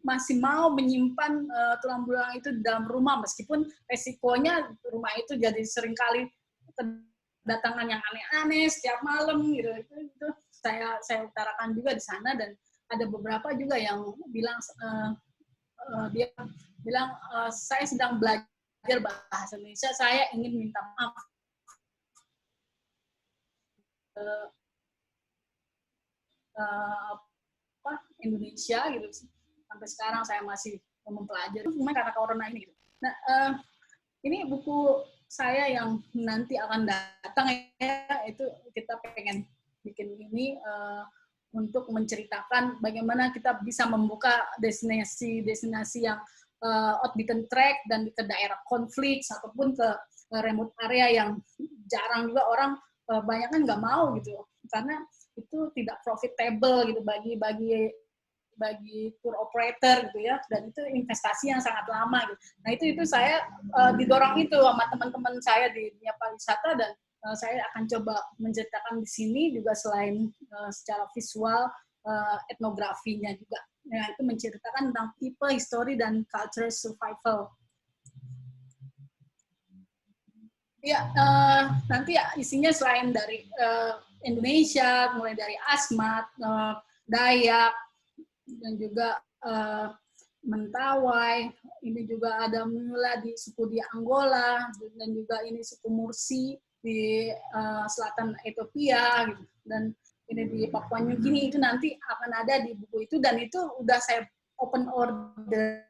masih mau menyimpan tulang belulang itu di dalam rumah, meskipun resikonya rumah itu jadi seringkali kedatangan yang aneh-aneh setiap malam gitu. Itu saya utarakan juga di sana, dan ada beberapa juga yang bilang dia bilang saya sedang belajar bahasa Indonesia, saya ingin minta maaf Indonesia gitu. Sampai sekarang saya masih mempelajari, cuma karena corona ini gitu. Nah, ini buku saya yang nanti akan datang, ya, itu kita pengen bikin ini untuk menceritakan bagaimana kita bisa membuka destinasi yang outbeaten track, dan ke daerah konflik ataupun ke remote area yang jarang juga orang banyak kan nggak mau gitu, karena itu tidak profitable gitu bagi tour operator gitu ya, dan itu investasi yang sangat lama gitu. Nah itu saya didorong itu sama teman-teman saya di dunia pariwisata, dan saya akan coba menceritakan di sini juga selain secara visual, etnografinya juga. Nah, itu menceritakan tentang people, history, dan culture survival. Ya, nanti ya isinya selain dari Indonesia, mulai dari Asmat, Dayak, dan juga Mentawai, ini juga ada Mula di suku di Angola, dan juga ini suku Mursi di selatan Ethiopia, gitu. Dan ini di Papua New Guinea, itu nanti akan ada di buku itu, dan itu udah saya open order,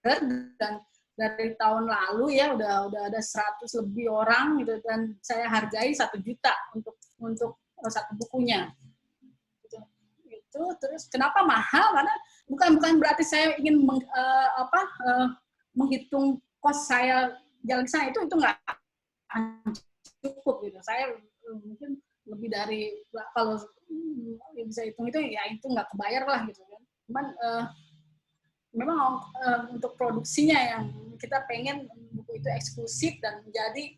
dan dari tahun lalu ya udah ada 100 lebih orang gitu, dan saya hargai 1 juta untuk satu bukunya. Itu terus kenapa mahal? Karena bukan berarti saya ingin menghitung kos saya jalan ke sana itu nggak cukup gitu. Saya mungkin lebih dari, kalau bisa hitung itu ya itu nggak kebayar lah gitu kan. Cuman memang untuk produksinya yang kita pengen buku itu eksklusif dan menjadi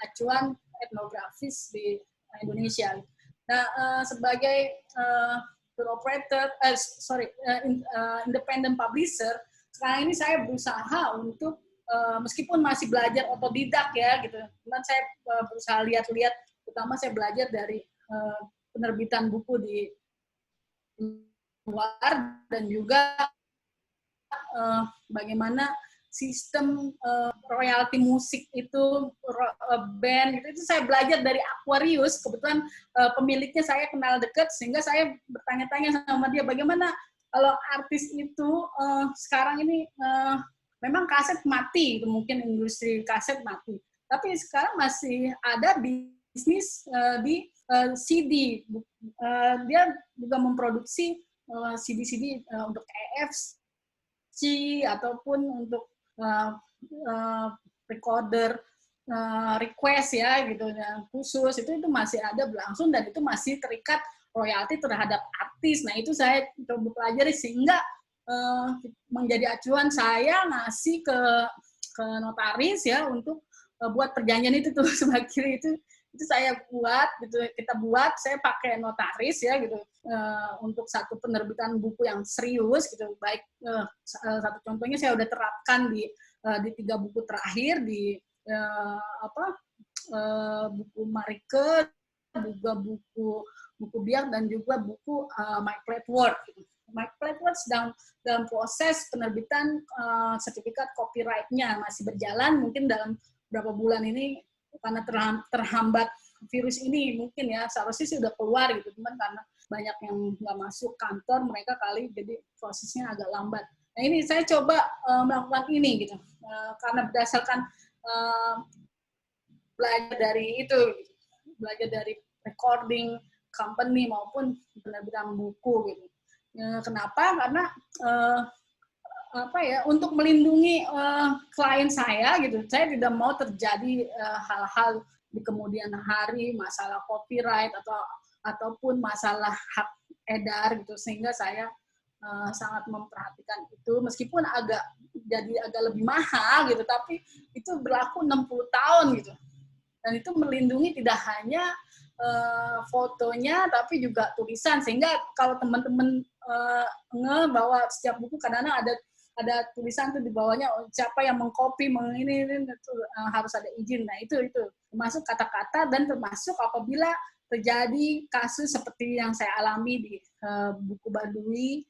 acuan etnografis di Indonesia. Nah, sebagai tour operator, independent publisher, sekarang ini saya berusaha untuk meskipun masih belajar otodidak ya gitu, cuman saya berusaha lihat-lihat, terutama saya belajar dari penerbitan buku di luar dan juga bagaimana sistem royalti musik itu, band itu saya belajar dari Aquarius. Kebetulan pemiliknya saya kenal dekat, sehingga saya bertanya-tanya sama dia bagaimana kalau artis itu sekarang ini memang kaset mati, mungkin industri kaset mati, tapi sekarang masih ada bisnis di CD. Dia juga memproduksi CD-CD untuk EFC ataupun untuk recorder request ya gitu yang khusus, itu masih ada berlangsung dan itu masih terikat royalti terhadap artis. Nah, itu saya coba pelajari sehingga menjadi acuan saya ngasih ke notaris ya untuk buat perjanjian itu tuh sebagai itu saya buat gitu, kita buat, saya pakai notaris ya gitu untuk satu penerbitan buku yang serius gitu. Baik satu contohnya saya udah terapkan di 3 buku terakhir di buku Marike, juga buku Biak dan juga buku My Flatword. My Flatword sedang dalam proses penerbitan sertifikat copyright-nya, masih berjalan, mungkin dalam beberapa bulan ini karena terhambat virus ini mungkin ya, seharusnya sih udah keluar gitu, cuman karena banyak yang nggak masuk kantor mereka kali, jadi prosesnya agak lambat. Nah, ini saya coba melakukan ini gitu, karena berdasarkan belajar dari itu, belajar dari recording company maupun penerbitan buku gitu. Kenapa? Karena untuk melindungi klien saya gitu, saya tidak mau terjadi hal-hal di kemudian hari, masalah copyright ataupun masalah hak edar gitu, sehingga saya sangat memperhatikan itu, meskipun agak lebih mahal gitu, tapi itu berlaku 60 tahun gitu, dan itu melindungi tidak hanya fotonya tapi juga tulisan, sehingga kalau teman-teman bahwa setiap buku kadang-kadang ada tulisan tuh di bawahnya, siapa yang mengcopy ini harus ada izin. Nah, itu termasuk kata-kata, dan termasuk apabila terjadi kasus seperti yang saya alami di buku Baduy,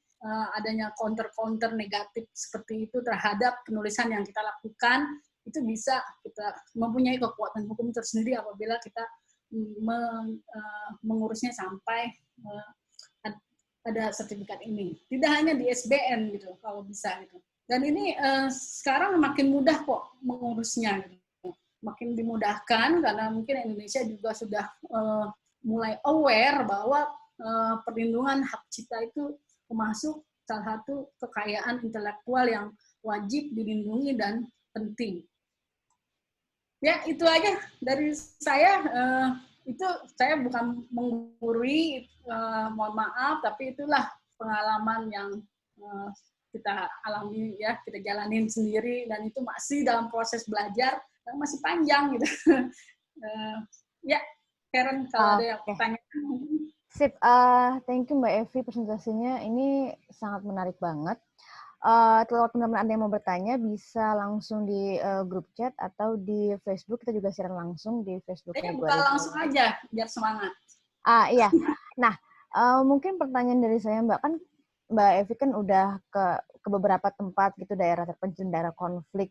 adanya counter negatif seperti itu terhadap penulisan yang kita lakukan, itu bisa kita mempunyai kekuatan hukum tersendiri apabila kita mengurusnya sampai ada sertifikat ini. Tidak hanya di SBN gitu, kalau bisa gitu. Dan ini sekarang makin mudah kok mengurusnya gitu. Makin dimudahkan karena mungkin Indonesia juga sudah mulai aware bahwa perlindungan hak cipta itu termasuk salah satu kekayaan intelektual yang wajib dilindungi dan penting. Ya, itu aja dari saya. Itu saya bukan menggurui, mohon maaf, tapi itulah pengalaman yang kita alami ya, kita jalanin sendiri, dan itu masih dalam proses belajar yang masih panjang gitu. Ya, Karen, kalau ada yang pertanyaan. Sip, thank you Mbak Evi, presentasinya ini sangat menarik banget. Kalau teman-teman Anda yang mau bertanya bisa langsung di grup chat atau di Facebook, kita juga siaran langsung di Facebook-nya. Buka langsung aja biar semangat. Iya. Nah, mungkin pertanyaan dari saya Mbak, kan Mbak Evi kan udah ke beberapa tempat gitu, daerah terpencil, daerah konflik.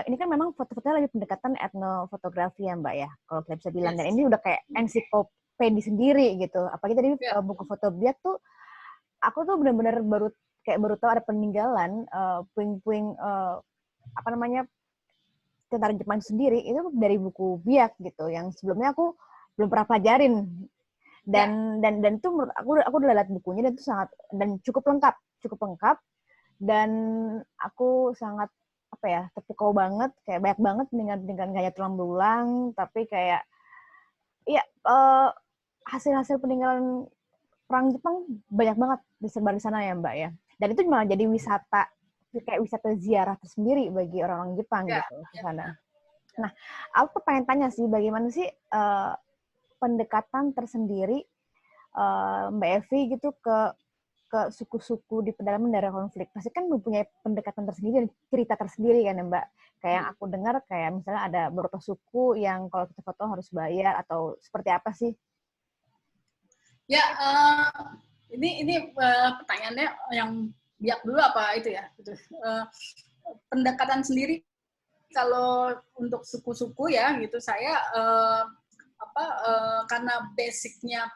Ini kan memang foto-fotonya lagi pendekatan etnofotografi ya Mbak ya, kalau kita bisa bilang. Dan ini udah kayak ensiklopedi sendiri gitu. Apalagi tadi buku foto Biak tuh, aku tuh benar-benar baru tahu ada peninggalan puing-puing tentara Jepang sendiri itu dari buku Biak gitu, yang sebelumnya aku belum pernah pelajarin, dan itu menurut aku udah lihat bukunya, dan itu sangat dan cukup lengkap, dan aku sangat apa ya, terpukau banget, kayak banyak banget dengan gaya tulang belulang, tapi kayak ya hasil-hasil peninggalan perang Jepang banyak banget disebar di sana ya Mbak ya. Dan itu malah jadi wisata, kayak wisata ziarah tersendiri bagi orang-orang Jepang gitu ke sana. Nah, aku pengen tanya sih, bagaimana sih pendekatan tersendiri Mbak Evi gitu ke suku-suku di pedalaman daerah konflik. Pasti kan mempunyai pendekatan tersendiri dan cerita tersendiri kan ya Mbak. Kayak yang aku dengar kayak misalnya ada beberapa suku yang kalau kita foto harus bayar atau seperti apa sih? Ya, ini pertanyaannya yang biak dulu apa itu ya? Gitu. Pendekatan sendiri kalau untuk suku-suku ya gitu saya karena basicnya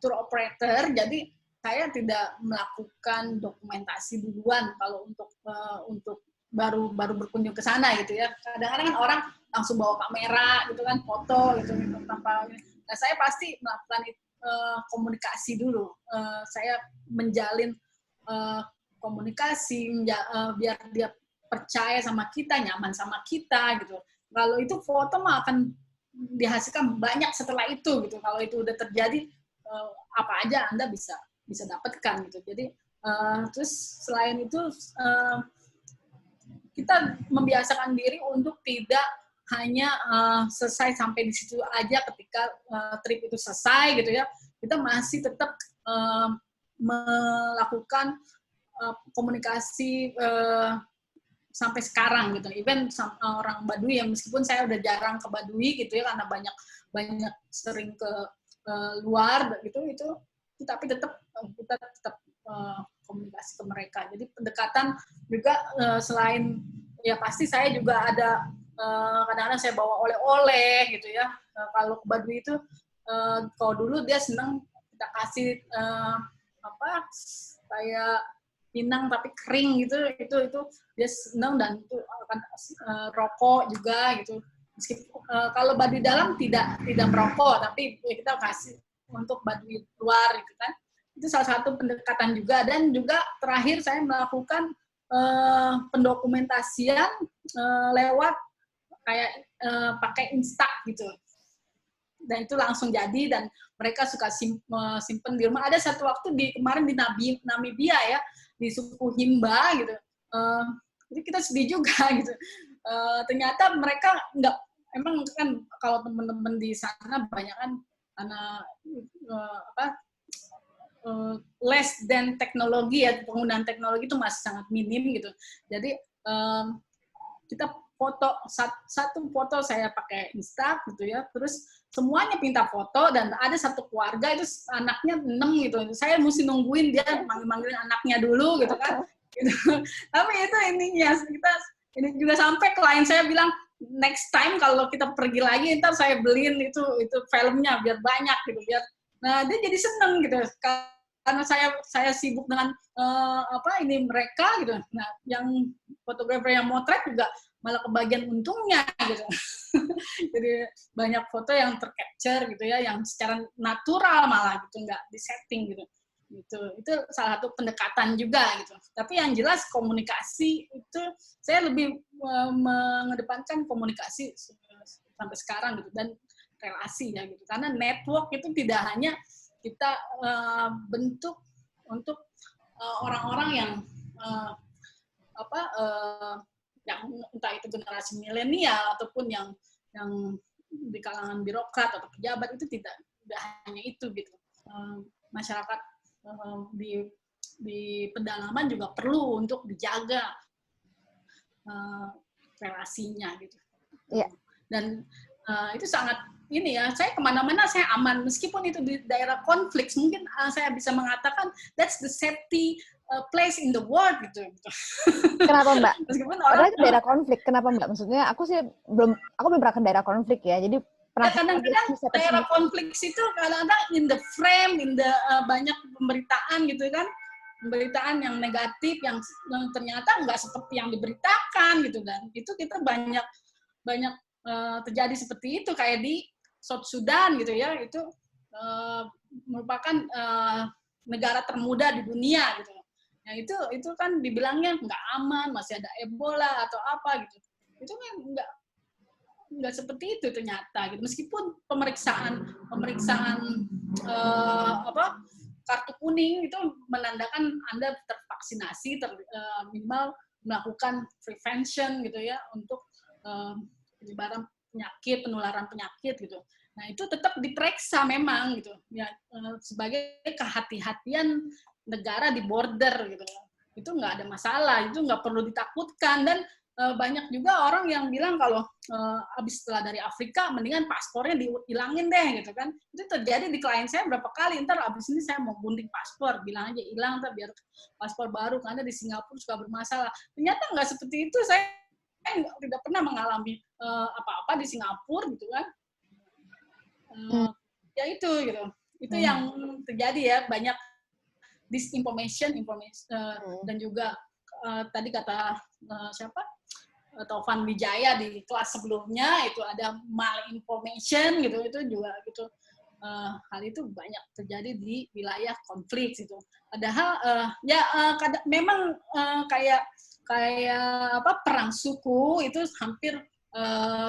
tour operator, jadi saya tidak melakukan dokumentasi duluan kalau untuk baru berkunjung ke sana gitu ya. Kadang-kadang kan orang langsung bawa kamera gitu kan, foto gitu tanpa. Nah, saya pasti melakukan komunikasi dulu. Saya menjalin komunikasi biar dia percaya sama kita, nyaman sama kita gitu. Kalau itu foto mah akan dihasilkan banyak setelah itu gitu. Kalau itu udah terjadi, apa aja Anda bisa dapatkan gitu. Jadi terus selain itu kita membiasakan diri untuk tidak hanya selesai sampai di situ aja ketika trip itu selesai gitu ya. Kita masih tetap melakukan komunikasi sampai sekarang gitu. Even orang Baduy yang meskipun saya udah jarang ke Baduy gitu ya karena banyak sering ke luar gitu itu tapi tetap kita komunikasi ke mereka. Jadi pendekatan juga selain ya pasti saya juga ada kadang-kadang saya bawa oleh-oleh gitu ya. Kalau ke Baduy itu kalau dulu dia senang kita kasih kayak pinang tapi kering gitu itu dia senang dan itu akan rokok juga gitu. Meskipun kalau Baduy dalam tidak merokok tapi kita kasih untuk Baduy luar gitu kan. Itu salah satu pendekatan juga dan juga terakhir saya melakukan pendokumentasian lewat kayak pakai Insta gitu. Dan itu langsung jadi dan mereka suka simpen di rumah. Ada satu waktu kemarin di Namibia ya, di suku Himba gitu. Jadi kita sedih juga gitu. Ternyata mereka nggak, emang kan kalau teman-teman di sana banyak kan karena less than teknologi ya, penggunaan teknologi itu masih sangat minim gitu. Jadi kita foto satu foto saya pakai Insta gitu ya, terus semuanya minta foto dan ada satu keluarga itu anaknya 6 gitu, saya mesti nungguin dia manggil-manggilin anaknya dulu gitu kan. Gitu. Tapi itu ininya kita ini juga sampai klien saya bilang next time kalau kita pergi lagi ntar saya beliin itu filmnya biar banyak gitu biar. Nah dia jadi seneng gitu karena saya sibuk dengan ini mereka gitu. Nah yang fotografer yang motret juga malah kebagian untungnya gitu. Jadi banyak foto yang tercapture gitu ya, yang secara natural malah gitu, nggak disetting gitu. Itu salah satu pendekatan juga gitu. Tapi yang jelas komunikasi itu saya lebih mengedepankan komunikasi sampai sekarang gitu dan relasi ya gitu. Karena network itu tidak hanya kita bentuk untuk orang-orang yang yang entah itu generasi milenial ataupun yang di kalangan birokrat atau pejabat itu tidak hanya itu gitu. Masyarakat di pedalaman juga perlu untuk dijaga relasinya gitu. Iya. Dan itu sangat ini ya, saya kemana-mana saya aman meskipun itu di daerah konflik, mungkin saya bisa mengatakan that's the safety place in the world gitu. Kenapa Mbak? Meskipun orang itu daerah konflik, kenapa Mbak? Maksudnya aku belum pernah ke daerah konflik ya, jadi kadang-kadang daerah konflik itu kadang-kadang in the frame, banyak pemberitaan gitu kan, pemberitaan yang negatif yang ternyata nggak seperti yang diberitakan gitu kan. Itu kita banyak terjadi seperti itu kayak di South Sudan gitu ya, itu merupakan negara termuda di dunia gitu. Nah itu kan dibilangnya nggak aman, masih ada Ebola atau apa gitu. Itu kan nggak seperti itu ternyata gitu. Meskipun pemeriksaan kartu kuning itu menandakan Anda tervaksinasi, minimal melakukan prevention gitu ya untuk penyebaran penyakit, penularan penyakit gitu. Nah itu tetap diperiksa memang gitu ya, sebagai kehati-hatian negara di border gitu. Itu nggak ada masalah, itu nggak perlu ditakutkan. Dan banyak juga orang yang bilang kalau habis setelah dari Afrika mendingan paspornya dihilangin deh gitu kan. Itu terjadi di klien saya berapa kali, ntar abis ini saya mau gunting paspor, bilang aja hilang ntar biar paspor baru, karena di Singapura suka bermasalah. Ternyata nggak seperti itu, saya tidak pernah mengalami apa-apa di Singapura gitu kan. Ya itu gitu, itu yang terjadi ya, banyak disinformation dan juga tadi kata siapa Taufan Wijaya di kelas sebelumnya itu ada malinformation gitu, itu juga gitu. Hal itu banyak terjadi di wilayah konflik gitu. Padahal memang kayak apa perang suku itu hampir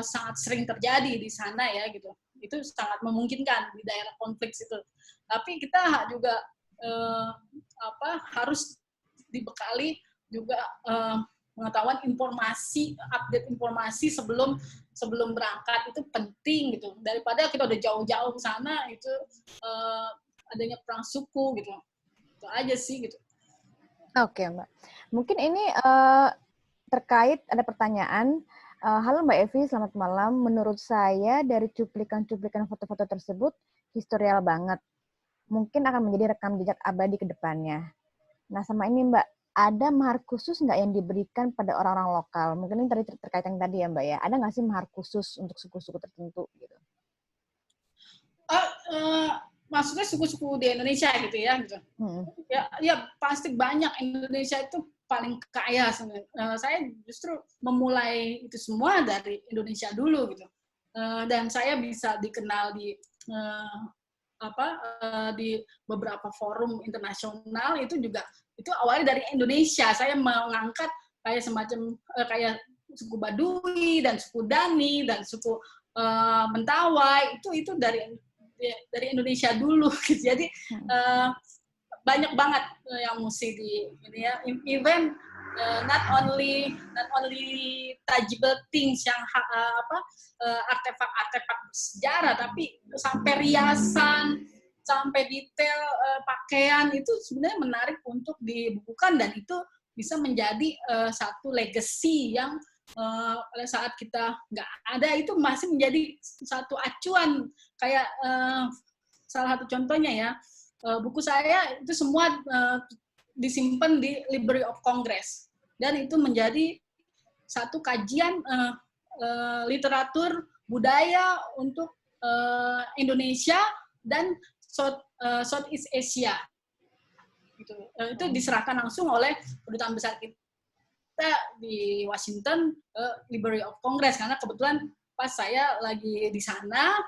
sangat sering terjadi di sana ya gitu. Itu sangat memungkinkan di daerah konflik itu. Tapi kita juga harus dibekali juga pengetahuan informasi, update informasi sebelum berangkat itu penting gitu. Daripada kita udah jauh-jauh ke sana itu adanya perang suku gitu. Itu aja sih gitu. Oke, Mbak. Mungkin ini terkait ada pertanyaan. Halo Mbak Evi, selamat malam. Menurut saya dari cuplikan-cuplikan foto-foto tersebut historial banget. Mungkin akan menjadi rekam jejak abadi ke depannya. Nah, sama ini Mbak, ada mahar khusus nggak yang diberikan pada orang-orang lokal? Mungkin ini tadi terkait yang tadi ya Mbak ya. Ada nggak sih mahar khusus untuk suku-suku tertentu gitu? Maksudnya suku-suku di Indonesia gitu ya gitu. Ya pasti banyak. Indonesia itu paling kaya sebenarnya. Saya justru memulai itu semua dari Indonesia dulu gitu. Dan saya bisa dikenal di di beberapa forum internasional itu juga itu awalnya dari Indonesia. Saya mengangkat kayak semacam kayak suku Baduy dan suku Dani dan suku Mentawai itu dari Indonesia dulu. Jadi banyak banget yang mesti di ini ya. Even not only tangible things yang artefak sejarah, tapi sampai riasan, sampai detail pakaian itu sebenarnya menarik untuk dibukukan, dan itu bisa menjadi satu legacy yang pada saat kita nggak ada itu masih menjadi satu acuan. Kayak salah satu contohnya ya, buku saya itu semua disimpan di Library of Congress, dan itu menjadi satu kajian literatur budaya untuk Indonesia dan Southeast Asia. Gitu. Itu diserahkan langsung oleh kedutaan besar kita di Washington, Library of Congress, karena kebetulan pas saya lagi di sana,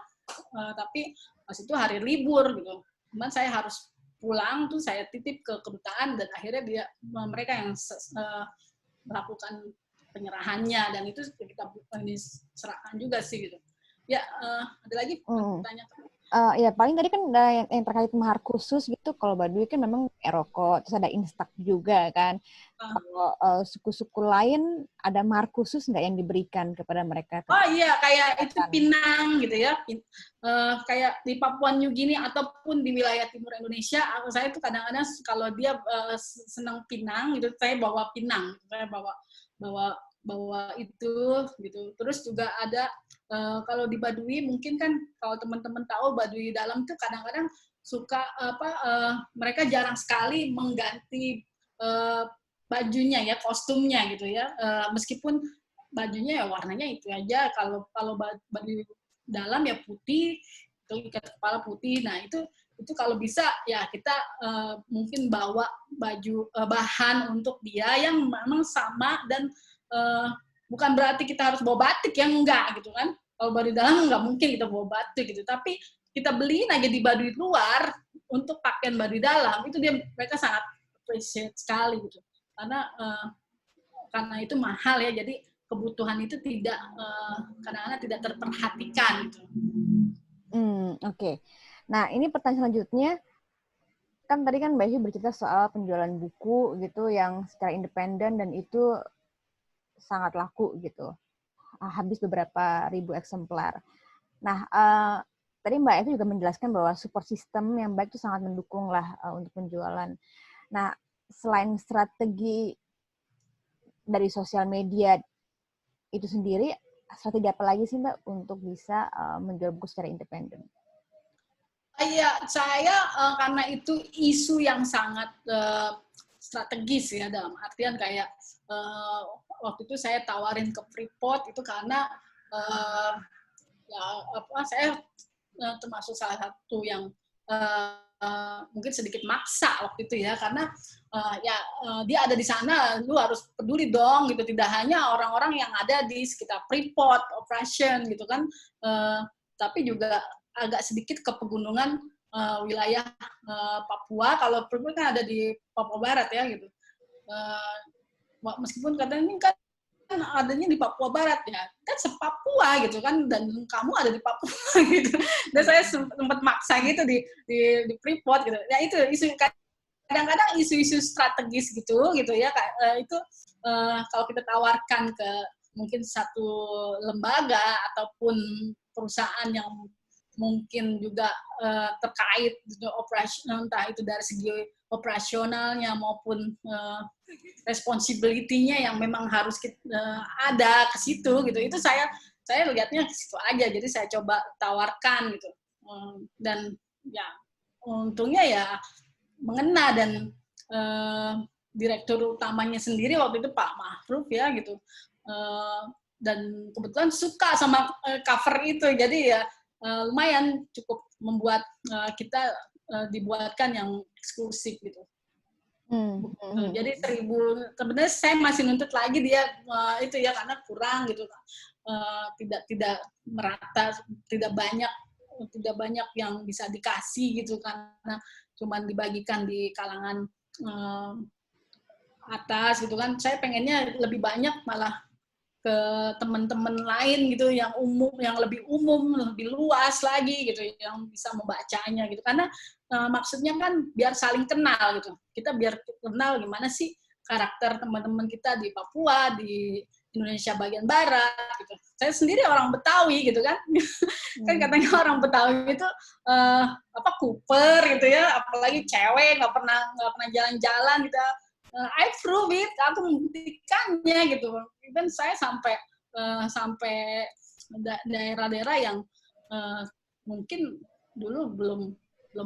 tapi pas itu hari libur gitu. Cuman saya harus pulang tuh, saya titip ke kedutaan, dan akhirnya mereka yang melakukan penyerahannya, dan itu kita serahkan juga sih gitu. Ya, ada lagi pertanyaan? Ya paling tadi kan yang terkait mahar khusus gitu. Kalau Baduy kan memang rokok, terus ada instak juga kan. Kalau suku-suku lain ada mahar khusus nggak yang diberikan kepada mereka? Oh iya, kayak itu Pinang gitu ya. Kayak di Papua New Guinea ataupun di wilayah timur Indonesia, saya tuh kadang-kadang kalau dia senang Pinang gitu, saya bawa Pinang, saya bawa itu gitu. Terus juga ada kalau di Baduy mungkin kan kalau teman-teman tahu Baduy dalam tuh kadang-kadang suka mereka jarang sekali mengganti bajunya ya, kostumnya gitu ya, meskipun bajunya ya warnanya itu aja. Kalau Baduy dalam ya putih, itu ikat kepala putih. Nah itu kalau bisa ya kita mungkin bawa baju bahan untuk dia yang memang sama, dan bukan berarti kita harus bawa batik, yang enggak gitu kan. Kalau Baduy dalam nggak mungkin kita bawa batik gitu, tapi kita beliin aja di Baduy luar untuk pakaian Baduy dalam, itu mereka sangat appreciate sekali gitu. Karena itu mahal ya, jadi kebutuhan itu tidak kadang-kadang tidak terperhatikan gitu. Oke. Nah, ini pertanyaan selanjutnya, kan tadi kan Mbak Yu bercerita soal penjualan buku gitu yang secara independen dan itu sangat laku gitu. Habis beberapa ribu eksemplar. Nah, tadi Mbak Evi juga menjelaskan bahwa support system yang baik itu sangat mendukung lah untuk penjualan. Nah, selain strategi dari sosial media itu sendiri, strategi apa lagi sih Mbak untuk bisa menjual buku secara independen? Iya, saya karena itu isu yang sangat strategis ya, dalam artian kayak waktu itu saya tawarin ke Freeport itu karena saya termasuk salah satu yang mungkin sedikit maksa waktu itu ya, karena dia ada di sana, lu harus peduli dong gitu, tidak hanya orang-orang yang ada di sekitar Freeport, Operation gitu kan, tapi juga agak sedikit ke pegunungan wilayah Papua. Kalau Freeport kan ada di Papua Barat ya gitu. Meskipun katanya ini kan adanya di Papua Barat ya, kan se-Papua gitu kan, dan kamu ada di Papua gitu. Dan saya sempat maksa gitu di Freeport gitu. Ya itu isu, kadang-kadang isu-isu strategis gitu ya, itu kalau kita tawarkan ke mungkin satu lembaga ataupun perusahaan yang mungkin juga terkait operasional, entah itu dari segi operasionalnya maupun responsibility-nya yang memang harus ada ke situ gitu. Itu saya lihatnya ke situ aja. Jadi saya coba tawarkan gitu. Dan ya untungnya ya mengena, dan direktur utamanya sendiri waktu itu Pak Mahruf ya gitu. Dan kebetulan suka sama cover itu. Jadi ya lumayan cukup membuat kita dibuatkan yang eksklusif gitu. Jadi 1.000, sebenarnya saya masih nuntut lagi dia itu ya, karena kurang gitu, tidak merata, tidak banyak yang bisa dikasih gitu, karena cuma dibagikan di kalangan atas gitu kan. Saya pengennya lebih banyak malah ke teman-teman lain gitu, yang lebih umum, lebih luas lagi gitu, yang bisa membacanya gitu. Karena maksudnya kan biar saling kenal gitu. Kita biar kenal gimana sih karakter teman-teman kita di Papua, di Indonesia bagian barat gitu. Saya sendiri orang Betawi gitu kan. Kan katanya orang Betawi itu kuper gitu ya, apalagi cewek nggak pernah jalan-jalan gitu. I prove it, aku membuktikannya gitu. Dan saya sampai daerah-daerah yang mungkin dulu belum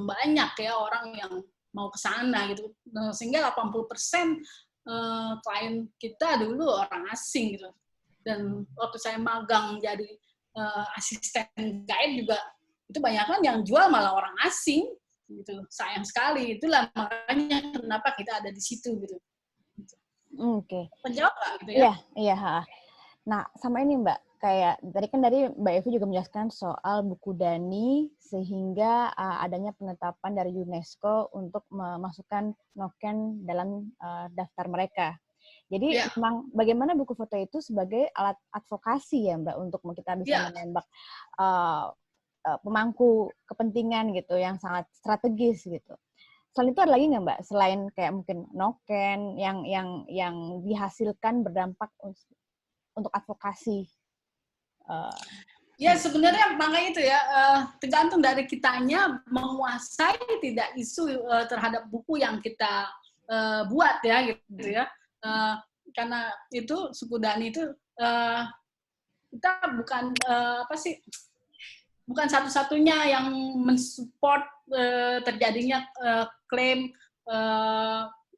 banyak ya orang yang mau ke sana gitu. Sehingga 80% klien kita dulu orang asing gitu. Dan waktu saya magang jadi asisten guide juga, itu banyak kan yang jual malah orang asing gitu. Sayang sekali. Itulah makanya kenapa kita ada di situ gitu. Oke. Penjawab nggak gitu ya? Iya. Nah, sama ini Mbak, kayak dari Mbak Evi juga menjelaskan soal buku Dani sehingga adanya penetapan dari UNESCO untuk memasukkan noken dalam daftar mereka. Jadi memang bagaimana buku foto itu sebagai alat advokasi ya Mbak, untuk kita bisa menembak pemangku kepentingan gitu yang sangat strategis gitu. Selain itu ada lagi nggak Mbak, selain kayak mungkin noken yang dihasilkan berdampak untuk advokasi? Ya sebenarnya makanya itu ya, tergantung dari kitanya menguasai tidak isu terhadap buku yang kita buat ya gitu ya. Karena itu suku Dani itu kita bukan satu-satunya yang mensupport terjadinya klaim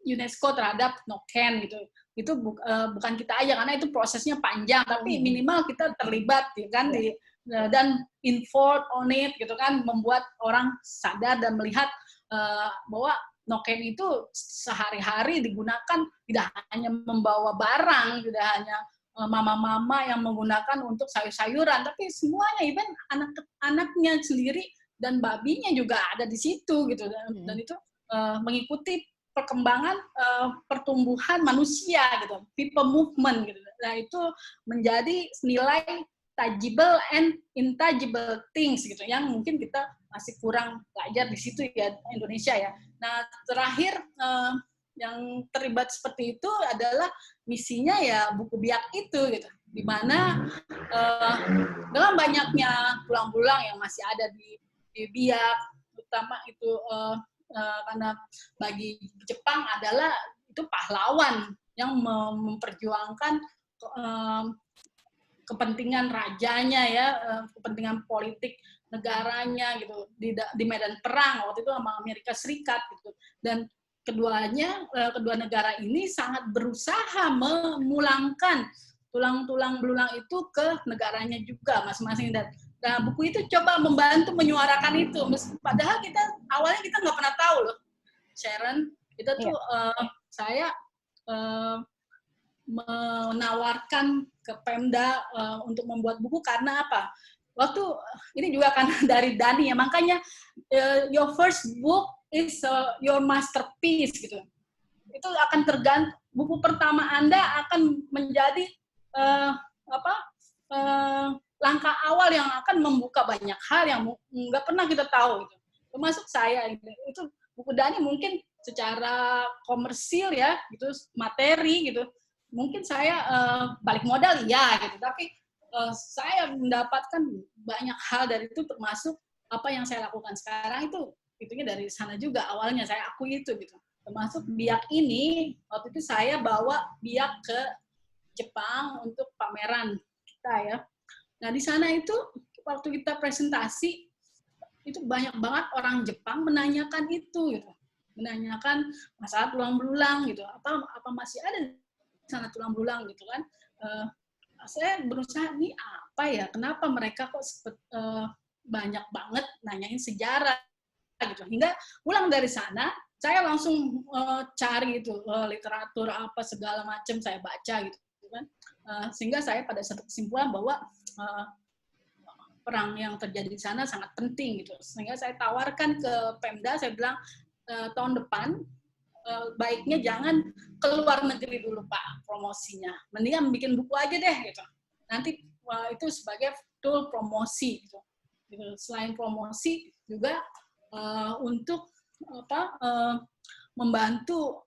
UNESCO terhadap noken gitu. Itu bukan kita aja, karena itu prosesnya panjang, tapi minimal kita terlibat ya kan, dan inform on it gitu kan, membuat orang sadar dan melihat bahwa noken itu sehari-hari digunakan, tidak hanya membawa barang, tidak hanya mama-mama yang menggunakan untuk sayur-sayuran, tapi semuanya, even anak-anaknya sendiri dan babinya juga ada di situ gitu, dan itu mengikuti perkembangan pertumbuhan manusia gitu, people movement gitu. Nah itu menjadi nilai tangible and intangible things gitu yang mungkin kita masih kurang belajar di situ ya Indonesia ya. Nah terakhir yang terlibat seperti itu adalah misinya ya buku biak itu gitu, di mana dengan banyaknya tulang-tulang yang masih ada di biak, terutama itu karena bagi Jepang adalah itu pahlawan yang memperjuangkan kepentingan rajanya ya, kepentingan politik negaranya gitu di medan perang waktu itu sama Amerika Serikat gitu. Dan kedua negara ini sangat berusaha memulangkan tulang-tulang belulang itu ke negaranya juga masing-masing. Dan buku itu coba membantu menyuarakan itu. Padahal awalnya kita nggak pernah tahu loh, Sharon. Kita tuh saya menawarkan ke Pemda untuk membuat buku karena apa? Waktu ini juga kan dari Dani ya, makanya your first book is your masterpiece gitu. Itu akan tergantung, buku pertama Anda akan menjadi langkah awal yang akan membuka banyak hal yang nggak pernah kita tahu gitu. Termasuk saya gitu. Itu buku Dani mungkin secara komersil ya gitu, materi gitu. Mungkin saya balik modal ya gitu, tapi saya mendapatkan banyak hal dari itu, termasuk apa yang saya lakukan sekarang itunya dari sana juga awalnya, saya akui itu gitu. Termasuk biak ini, waktu itu saya bawa biak ke Jepang untuk pameran kita ya. Nah di sana itu waktu kita presentasi itu banyak banget orang Jepang menanyakan itu gitu, menanyakan masalah tulang belulang gitu, apa masih ada sana tulang belulang gitu kan. Saya berusaha nih apa ya, kenapa mereka kok banyak banget nanyain sejarah gitu, hingga pulang dari sana saya langsung cari itu literatur apa segala macam saya baca gitu kan, sehingga saya pada satu kesimpulan bahwa perang yang terjadi di sana sangat penting gitu, sehingga saya tawarkan ke Pemda, saya bilang tahun depan baiknya jangan keluar negeri dulu Pak promosinya, mendingan bikin buku aja deh gitu, nanti itu sebagai tool promosi gitu. Selain promosi juga untuk membantu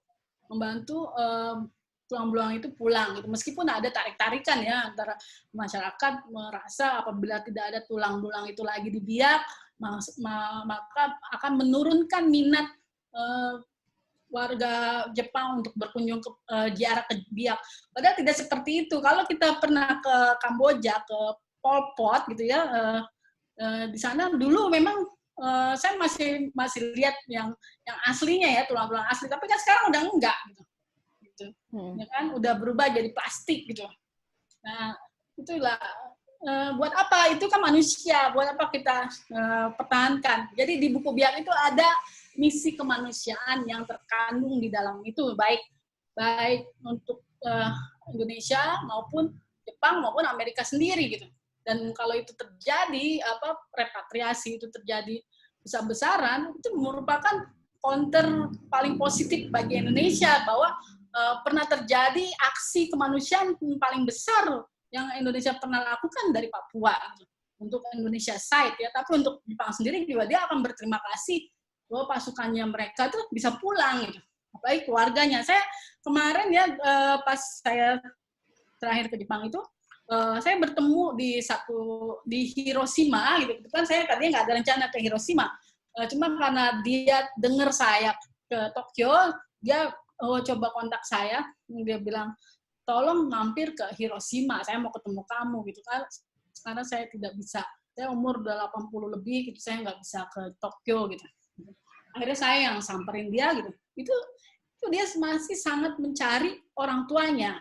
tulang belulang itu pulang gitu, meskipun ada tarik-tarikan ya antara masyarakat merasa apabila tidak ada tulang belulang itu lagi di biak maka akan menurunkan minat warga Jepang untuk berkunjung ke ziarah ke biak. Padahal tidak seperti itu. Kalau kita pernah ke Kamboja, ke Pol Pot gitu ya, di sana dulu memang saya masih lihat yang aslinya ya, tulang-tulang asli. Tapi kan sekarang udah enggak gitu. Ya kan, udah berubah jadi plastik gitu. Nah, itulah buat apa? Itu kan manusia. Buat apa kita pertahankan? Jadi di buku biak itu ada misi kemanusiaan yang terkandung di dalam itu, baik untuk Indonesia maupun Jepang maupun Amerika sendiri gitu. Dan kalau itu terjadi repatriasi itu terjadi besar-besaran, itu merupakan counter paling positif bagi Indonesia, bahwa pernah terjadi aksi kemanusiaan paling besar yang Indonesia pernah lakukan dari Papua gitu, untuk Indonesia side ya, tapi untuk Jepang sendiri juga dia akan berterima kasih bahwa pasukannya mereka tuh bisa pulang gitu, apalagi keluarganya. Saya kemarin ya pas saya terakhir ke Jepang itu saya bertemu di Hiroshima gitu kan. Saya tadinya nggak ada rencana ke Hiroshima, cuma karena dia dengar saya ke Tokyo, dia coba kontak saya, dia bilang tolong mampir ke Hiroshima, saya mau ketemu kamu gitu kan, karena saya tidak bisa, saya umur udah 80 lebih gitu, saya nggak bisa ke Tokyo gitu. Akhirnya saya yang samperin dia gitu. Itu dia masih sangat mencari orang tuanya.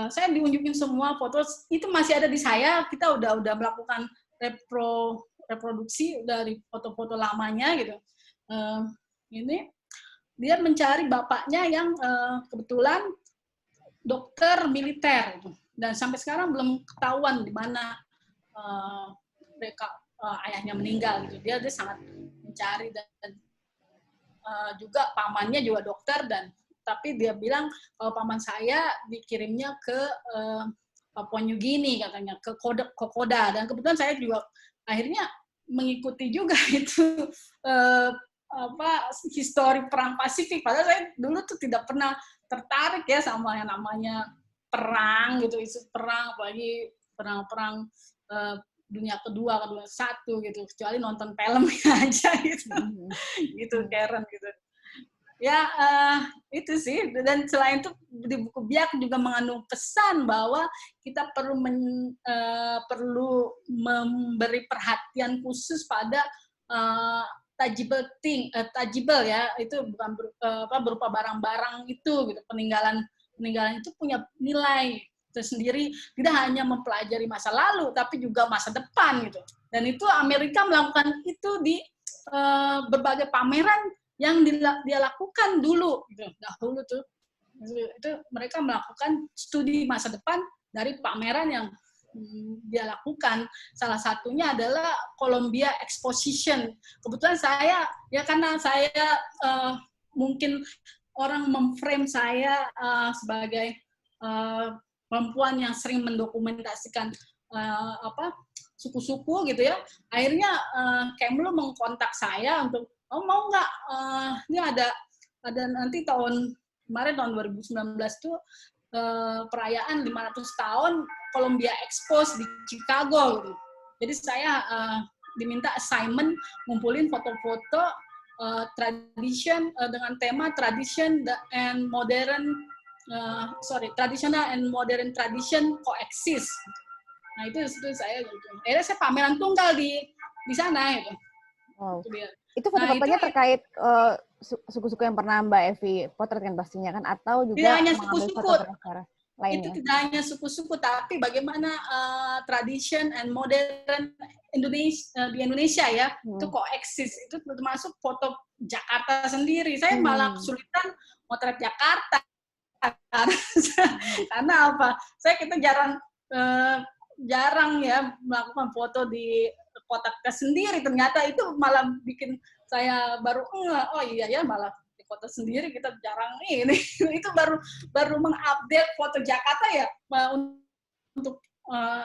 Saya diunjukin semua foto, itu masih ada di saya. Kita udah melakukan reproduksi dari foto-foto lamanya gitu. Ini dia mencari bapaknya yang kebetulan dokter militer gitu. Dan sampai sekarang belum ketahuan di mana mereka ayahnya meninggal gitu. Dia sangat mencari dan juga pamannya juga dokter, dan tapi dia bilang kalau paman saya dikirimnya ke Papua New Guinea katanya, ke Kokoda, dan kebetulan saya juga akhirnya mengikuti juga itu histori perang Pasifik. Padahal saya dulu tuh tidak pernah tertarik ya sama yang namanya perang gitu, isu perang, apalagi perang-perang dunia kedua satu gitu, kecuali nonton filmnya aja gitu, gitu Karen gitu. Ya itu sih. Dan selain itu di buku Byak juga mengandung pesan bahwa kita perlu memberi perhatian khusus pada tangible ya, itu bukan berupa barang-barang itu gitu. Peninggalan itu punya nilai tersendiri, tidak hanya mempelajari masa lalu tapi juga masa depan gitu. Dan itu Amerika melakukan itu di berbagai pameran yang dia lakukan dulu gitu. Dahulu tuh itu mereka melakukan studi masa depan dari pameran yang dia lakukan. Salah satunya adalah Columbia Exposition. Kebetulan saya ya, karena saya mungkin orang memframe saya sebagai perempuan yang sering mendokumentasikan suku-suku gitu ya. Akhirnya Kemlu mengkontak saya untuk mau nggak ini ada nanti tahun 2019 tuh perayaan 500 tahun Columbia Expos di Chicago gitu. Jadi saya diminta assignment ngumpulin foto-foto tradition dengan tema traditional and modern tradition coexist. Nah itu saya gitu. Akhirnya saya pameran tunggal di sana gitu. Wow. Itu foto-fotonya terkait suku-suku yang pernah Mbak Evi potret kan pastinya kan, atau juga hanya mengambil suku-suku foto lainnya? Itu tidak hanya suku-suku, tapi bagaimana tradition and modern Indonesia di Indonesia ya itu koeksis. Itu termasuk foto Jakarta sendiri. Saya malah kesulitan motret Jakarta karena apa? Kita jarang ya melakukan foto di kota sendiri. Ternyata itu malah bikin saya baru oh iya ya, malah di kota sendiri kita jarang ini. Itu baru mengupdate foto Jakarta ya untuk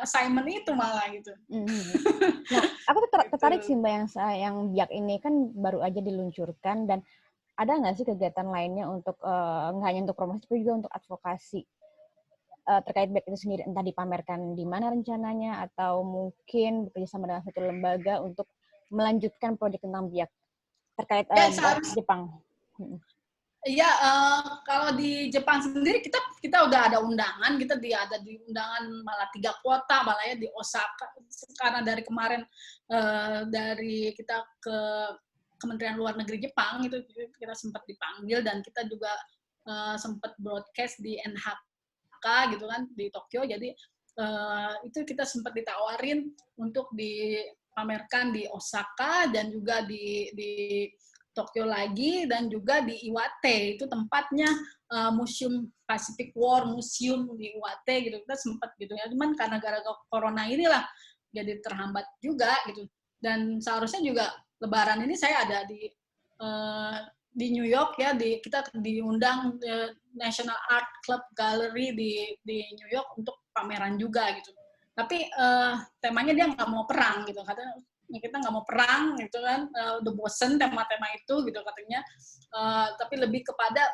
assignment itu malah gitu. Nah, aku tertarik sih Mbak yang Byak ini kan baru aja diluncurkan, dan ada nggak sih kegiatan lainnya untuk nggak hanya untuk promosi tapi juga untuk advokasi terkait Byak itu sendiri, entah dipamerkan di mana rencananya atau mungkin bekerjasama dengan satu lembaga untuk melanjutkan proyek tentang Byak terkait Jepang. Iya, kalau di Jepang sendiri kita udah ada undangan, kita ada di undangan malah 3 kota, malah ya di Osaka. Karena dari kemarin dari kita ke Kementerian Luar Negeri Jepang itu kita sempat dipanggil, dan kita juga sempat broadcast di NHK gitu kan di Tokyo. Jadi itu kita sempat ditawarin untuk dipamerkan di Osaka dan juga di Tokyo lagi, dan juga di Iwate, itu tempatnya Museum Pacific War Museum di Iwate gitu. Kita sempat gitu ya, cuman karena gara-gara corona inilah jadi terhambat juga gitu. Dan seharusnya juga Lebaran ini saya ada di New York ya, kita diundang National Art Club Gallery di New York untuk pameran juga gitu. Tapi temanya dia nggak mau perang gitu, katanya kita nggak mau perang gitu kan, udah bosen tema-tema itu gitu katanya, tapi lebih kepada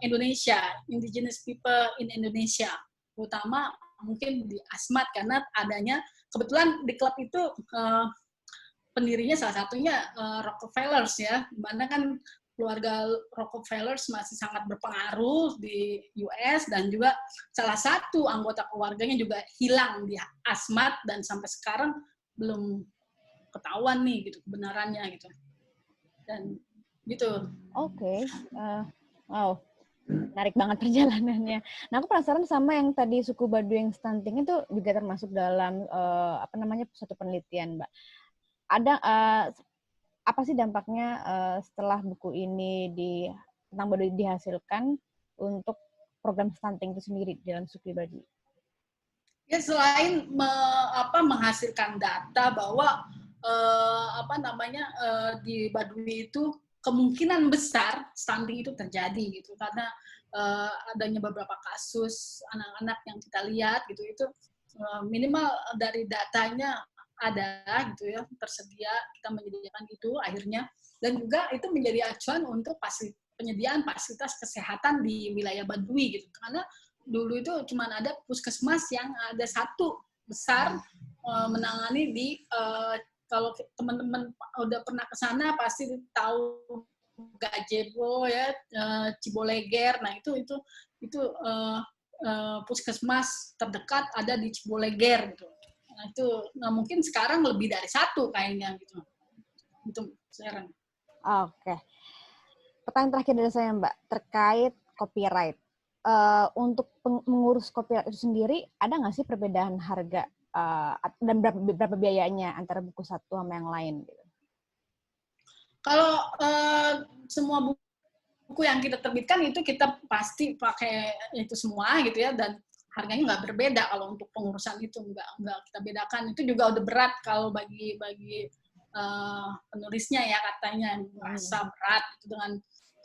Indonesia, indigenous people in Indonesia, terutama mungkin di Asmat, karena adanya kebetulan di klub itu pendirinya salah satunya Rockefellers ya, dimana kan keluarga Rockefellers masih sangat berpengaruh di US, dan juga salah satu anggota keluarganya juga hilang di Asmat dan sampai sekarang belum ketahuan nih gitu kebenarannya gitu, dan gitu. Oke. Wow, menarik banget perjalanannya. Nah, aku penasaran sama yang tadi suku Baduy yang stunting itu juga termasuk dalam suatu penelitian, Mbak. Ada apa sih dampaknya setelah buku ini tentang Baduy dihasilkan untuk program stunting itu sendiri dalam suku Baduy? Ya selain menghasilkan data bahwa di Baduy itu kemungkinan besar stunting itu terjadi gitu, karena adanya beberapa kasus anak-anak yang kita lihat gitu, itu minimal dari datanya ada gitu ya, tersedia, kita menyediakan itu akhirnya, dan juga itu menjadi acuan untuk penyediaan fasilitas kesehatan di wilayah Baduy gitu, karena dulu itu cuma ada puskesmas yang ada satu besar menangani di kalau teman-teman udah pernah ke sana pasti tahu Gajebo ya, Ciboleger. Nah itu puskesmas terdekat ada di Ciboleger gitu. Nah itu mungkin sekarang lebih dari satu kayaknya gitu. Itu sekarang. Oke. Pertanyaan terakhir dari saya Mbak terkait copyright. Untuk mengurus copyright itu sendiri ada nggak sih perbedaan harga dan berapa biayanya antara buku satu sama yang lain? Gitu? Kalau semua buku yang kita terbitkan itu kita pasti pakai itu semua gitu ya, dan harganya nggak berbeda. Kalau untuk pengurusan itu nggak kita bedakan. Itu juga udah berat kalau bagi penulisnya ya, katanya merasa berat itu dengan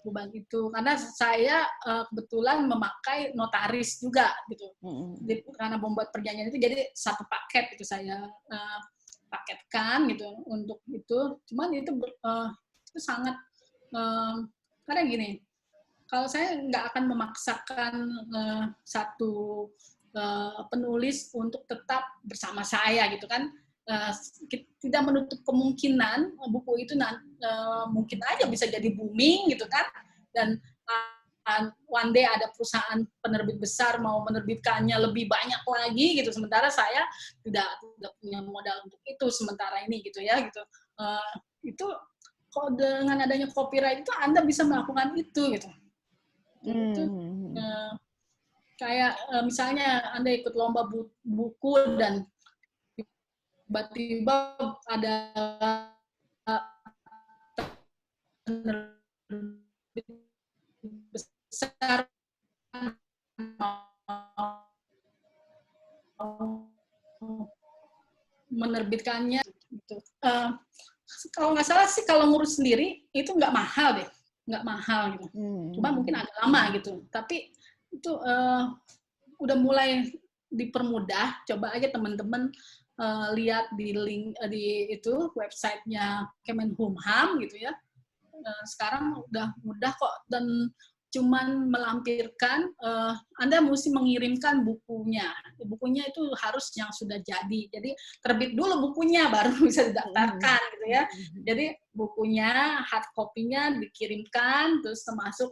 beban itu, karena saya kebetulan memakai notaris juga gitu. Jadi, karena membuat perjanjian itu jadi satu paket itu saya paketkan gitu untuk itu. Cuman itu sangat karena gini, kalau saya nggak akan memaksakan satu penulis untuk tetap bersama saya gitu kan, tidak menutup kemungkinan buku itu mungkin aja bisa jadi booming gitu kan, dan one day ada perusahaan penerbit besar mau menerbitkannya lebih banyak lagi gitu, sementara saya tidak punya modal untuk itu sementara ini gitu ya gitu. Itu kok dengan adanya copyright itu Anda bisa melakukan itu gitu. Itu kayak misalnya Anda ikut lomba buku dan tiba-tiba ada besar menerbitkannya gitu. Kalau nggak salah sih kalau ngurus sendiri itu nggak mahal deh, nggak mahal gitu. Cuma mungkin agak lama gitu. Tapi itu udah mulai dipermudah. Coba aja teman-teman lihat di link di itu websitenya Kemenkumham gitu ya. Sekarang udah mudah kok, dan cuman melampirkan, Anda mesti mengirimkan bukunya. Bukunya itu harus yang sudah jadi terbit dulu bukunya baru bisa didaftarkan gitu ya. Jadi bukunya hard copy-nya dikirimkan, terus termasuk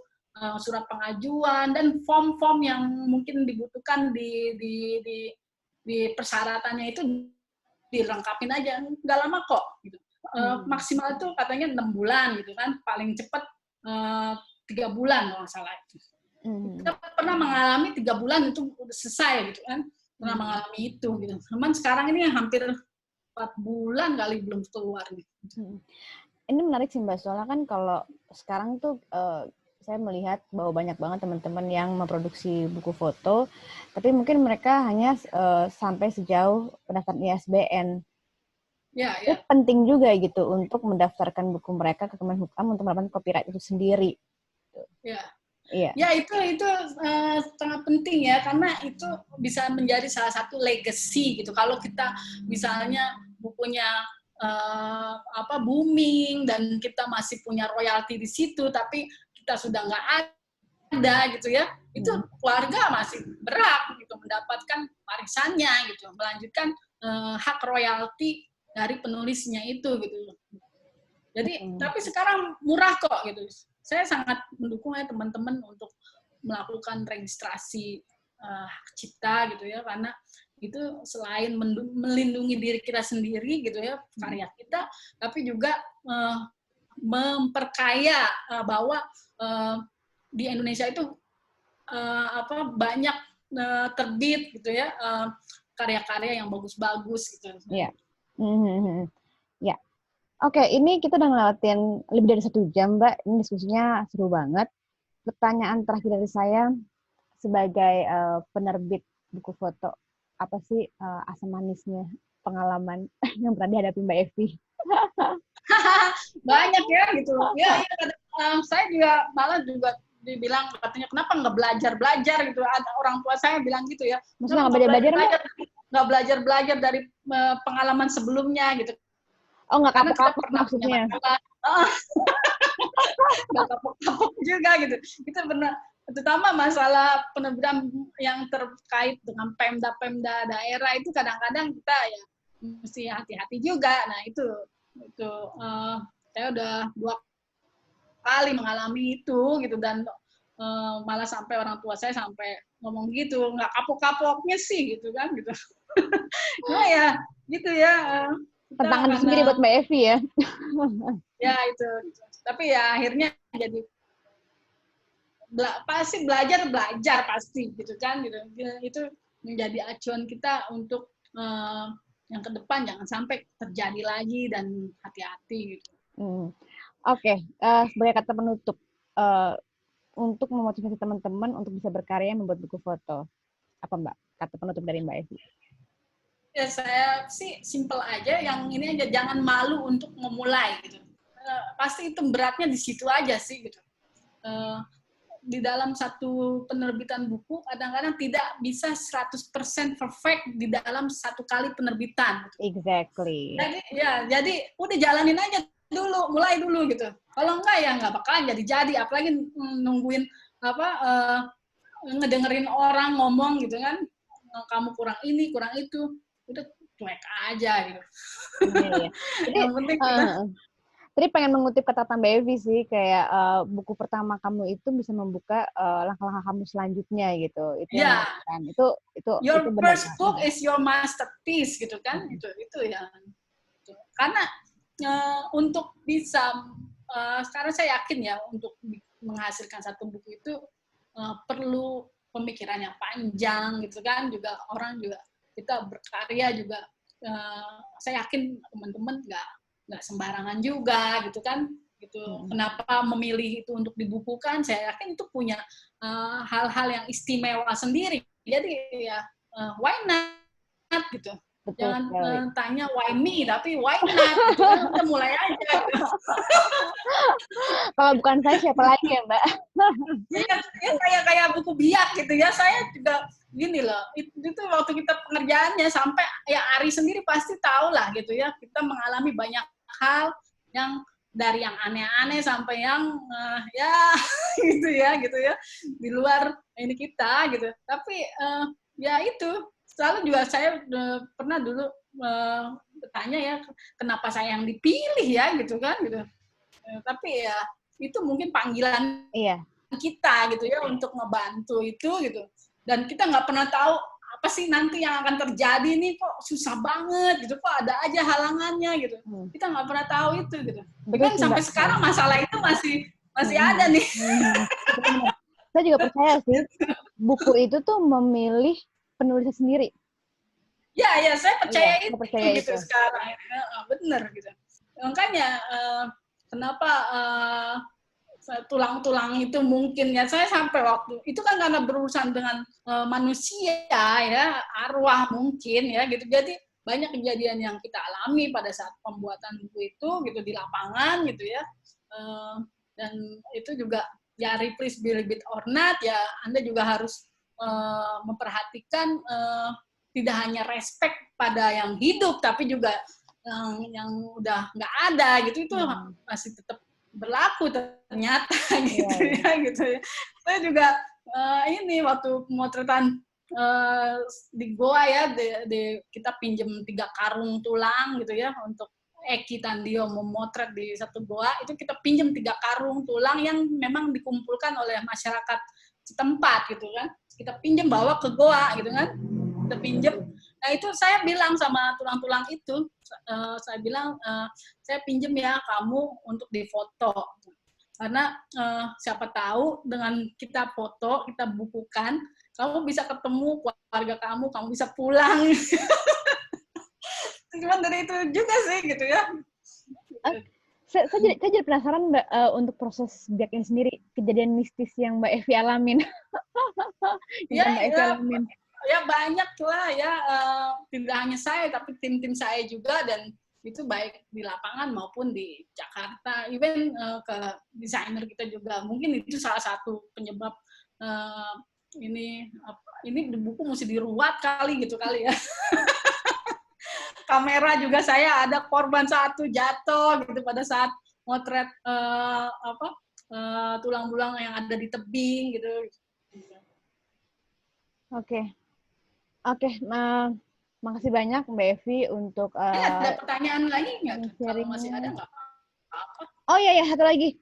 surat pengajuan dan form-form yang mungkin dibutuhkan di persyaratannya itu dilengkapin aja, nggak lama kok gitu. Maksimal itu katanya 6 bulan gitu kan, paling cepat 3 bulan kalau nggak salah itu. Kita pernah mengalami 3 bulan itu udah selesai gitu kan, pernah mengalami itu gitu. Cuman sekarang ini hampir 4 bulan kali belum keluar nih. Ini menarik sih Mbak, soalnya kan kalau sekarang tuh saya melihat bahwa banyak banget teman-teman yang memproduksi buku foto, tapi mungkin mereka hanya sampai sejauh pendaftaran ISBN. Ya. Itu penting juga gitu untuk mendaftarkan buku mereka ke Kemenkumham untuk melakukan copyright itu sendiri. Ya. Iya. Ya itu sangat penting ya, karena itu bisa menjadi salah satu legacy gitu. Kalau kita misalnya bukunya booming dan kita masih punya royalti di situ, tapi kita sudah nggak ada gitu ya, itu keluarga masih berat gitu mendapatkan warisannya gitu, melanjutkan hak royalti dari penulisnya itu gitu. Jadi tapi sekarang murah kok gitu. Saya sangat mendukung ya teman-teman untuk melakukan registrasi hak cipta gitu ya, karena itu selain melindungi diri kita sendiri gitu ya, karya kita, tapi juga memperkaya bahwa di Indonesia itu banyak terbit gitu ya karya-karya yang bagus-bagus gitu. Iya. Ya. Oke, ini kita udah ngelewatin lebih dari 1 jam, Mbak. Ini diskusinya seru banget. Pertanyaan terakhir dari saya, sebagai penerbit buku foto, apa sih asam manisnya pengalaman yang pernah dihadapi Mbak Evi? Banyak ya gitu. Ya, saya juga malah juga dibilang katanya kenapa nggak belajar gitu. Ada orang tua saya bilang gitu ya. Maksudnya nggak belajar-belajar, Mbak? Nggak belajar dari pengalaman sebelumnya gitu. Oh, nggak Karena kita kapok-kapok pernah punya maksudnya. masalah. Nggak kapok-kapok juga gitu. Kita pernah, terutama masalah penerbitan yang terkait dengan Pemda daerah itu kadang-kadang kita ya mesti hati-hati juga. Nah itu saya udah 2 kali mengalami itu gitu, dan malah sampai orang tua saya sampai ngomong gitu, nggak kapok-kapoknya sih gitu kan gitu. Nah ya gitu ya. Tantangan sendiri buat Mbak Evi ya. Ya itu. Tapi ya akhirnya jadi pasti belajar pasti gitu kan gitu. Itu menjadi acuan kita untuk yang ke depan jangan sampai terjadi lagi dan hati-hati gitu. Oke, sebagai kata penutup untuk memotivasi teman-teman untuk bisa berkarya membuat buku foto, apa Mbak? Kata penutup dari Mbak Evi. Ya saya sih simple aja, yang ini aja, jangan malu untuk memulai gitu. Pasti itu beratnya di situ aja sih gitu. Di dalam satu penerbitan buku kadang-kadang tidak bisa 100% perfect di dalam satu kali penerbitan. Exactly. Jadi udah jalanin aja dulu, mulai dulu gitu. Kalau enggak ya nggak bakalan jadi. Apalagi nungguin ngedengerin orang ngomong gitu kan, kamu kurang ini, kurang itu, udah cuek aja gitu. Iya. Yang penting kita tadi pengen mengutip kata Mbak Evi sih, kayak buku pertama kamu itu bisa membuka langkah-langkah kamu selanjutnya gitu. Itu yang kan. Your itu benar. first book is your masterpiece gitu kan. Itu ya. Karena untuk bisa sekarang saya yakin ya, untuk menghasilkan satu buku itu perlu pemikiran yang panjang gitu kan. Juga orang juga, kita berkarya juga saya yakin teman-teman nggak sembarangan juga gitu kan gitu. Kenapa memilih itu untuk dibukukan, saya yakin itu punya hal-hal yang istimewa sendiri. Jadi ya why not gitu. Betul Jangan sekali. tanya why me, tapi why not gitu kan. Udah mulai aja gitu. Kalau bukan saya siapa lagi ya Mbak? Ya kayak buku biak gitu ya. Saya juga gini loh, itu waktu kita pengerjaannya sampai ya Ari sendiri pasti tahu lah gitu ya, kita mengalami banyak hal yang dari yang aneh-aneh sampai yang ya gitu ya di luar ini kita gitu. Tapi ya itu selalu juga saya pernah dulu bertanya ya, kenapa saya yang dipilih ya gitu kan gitu. Tapi ya itu mungkin panggilan kita gitu ya, untuk ngebantu itu gitu. Dan kita nggak pernah tahu apa sih nanti yang akan terjadi nih, kok susah banget gitu, kok ada aja halangannya gitu. Kita nggak pernah tahu itu gitu. Kan sampai sekarang masalah itu masih ada nih. Saya juga percaya sih, buku itu tuh memilih penulisnya sendiri. Ya, saya percaya itu gitu sekarang. Bener gitu. Makanya kenapa tulang-tulang itu mungkin ya, saya sampai waktu itu kan karena berurusan dengan manusia ya, arwah mungkin ya gitu. Jadi banyak kejadian yang kita alami pada saat pembuatan buku itu gitu di lapangan gitu ya. Dan itu juga ya, reprise bit or not ya, Anda juga harus memperhatikan tidak hanya respect pada yang hidup, tapi juga yang udah nggak ada gitu, itu masih tetap berlaku ternyata gitu ya. Saya juga ini waktu pemotretan di Goa ya, kita pinjem 3 karung tulang gitu ya, untuk Eki Tandio memotret di satu goa, itu kita pinjem 3 karung tulang yang memang dikumpulkan oleh masyarakat setempat gitu kan. Kita pinjem bawa ke goa gitu kan. Kita pinjem. Nah itu saya bilang sama tulang-tulang itu, saya bilang saya pinjem ya kamu untuk difoto. Karena siapa tahu dengan kita foto, kita bukukan, kamu bisa ketemu keluarga kamu bisa pulang. Cuman dari itu juga sih gitu ya. Saya jadi penasaran Mbak, untuk proses biak ini sendiri, kejadian mistis yang Mbak Evi alamin. Ya banyak lah ya, tidak hanya saya tapi tim-tim saya juga, dan itu baik di lapangan maupun di Jakarta. Even ke desainer kita juga mungkin itu salah satu penyebab ini buku mesti diruat kali ya. Kamera juga saya ada korban satu jatuh gitu pada saat motret tulang belulang yang ada di tebing gitu. Oke. Makasih banyak Mbak Evi untuk Ada pertanyaan lagi nggak? Kalau masih ada nggak apa-apa. Oh iya, satu lagi.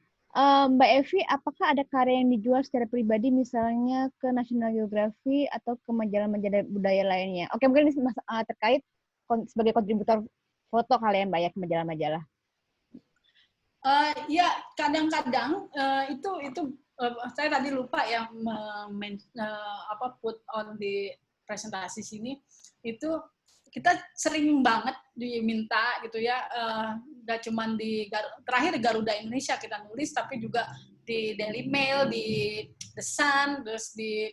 Mbak Evi, apakah ada karya yang dijual secara pribadi misalnya ke National Geographic atau ke majalah-majalah budaya lainnya? Oke, mungkin ini terkait sebagai kontributor foto kalian Mbak ya ke majalah-majalah. Ya, kadang-kadang itu saya tadi lupa yang put on di presentasi sini itu kita sering banget diminta gitu ya, nggak cuma terakhir di Garuda Indonesia kita nulis, tapi juga di Daily Mail, di The Sun, terus di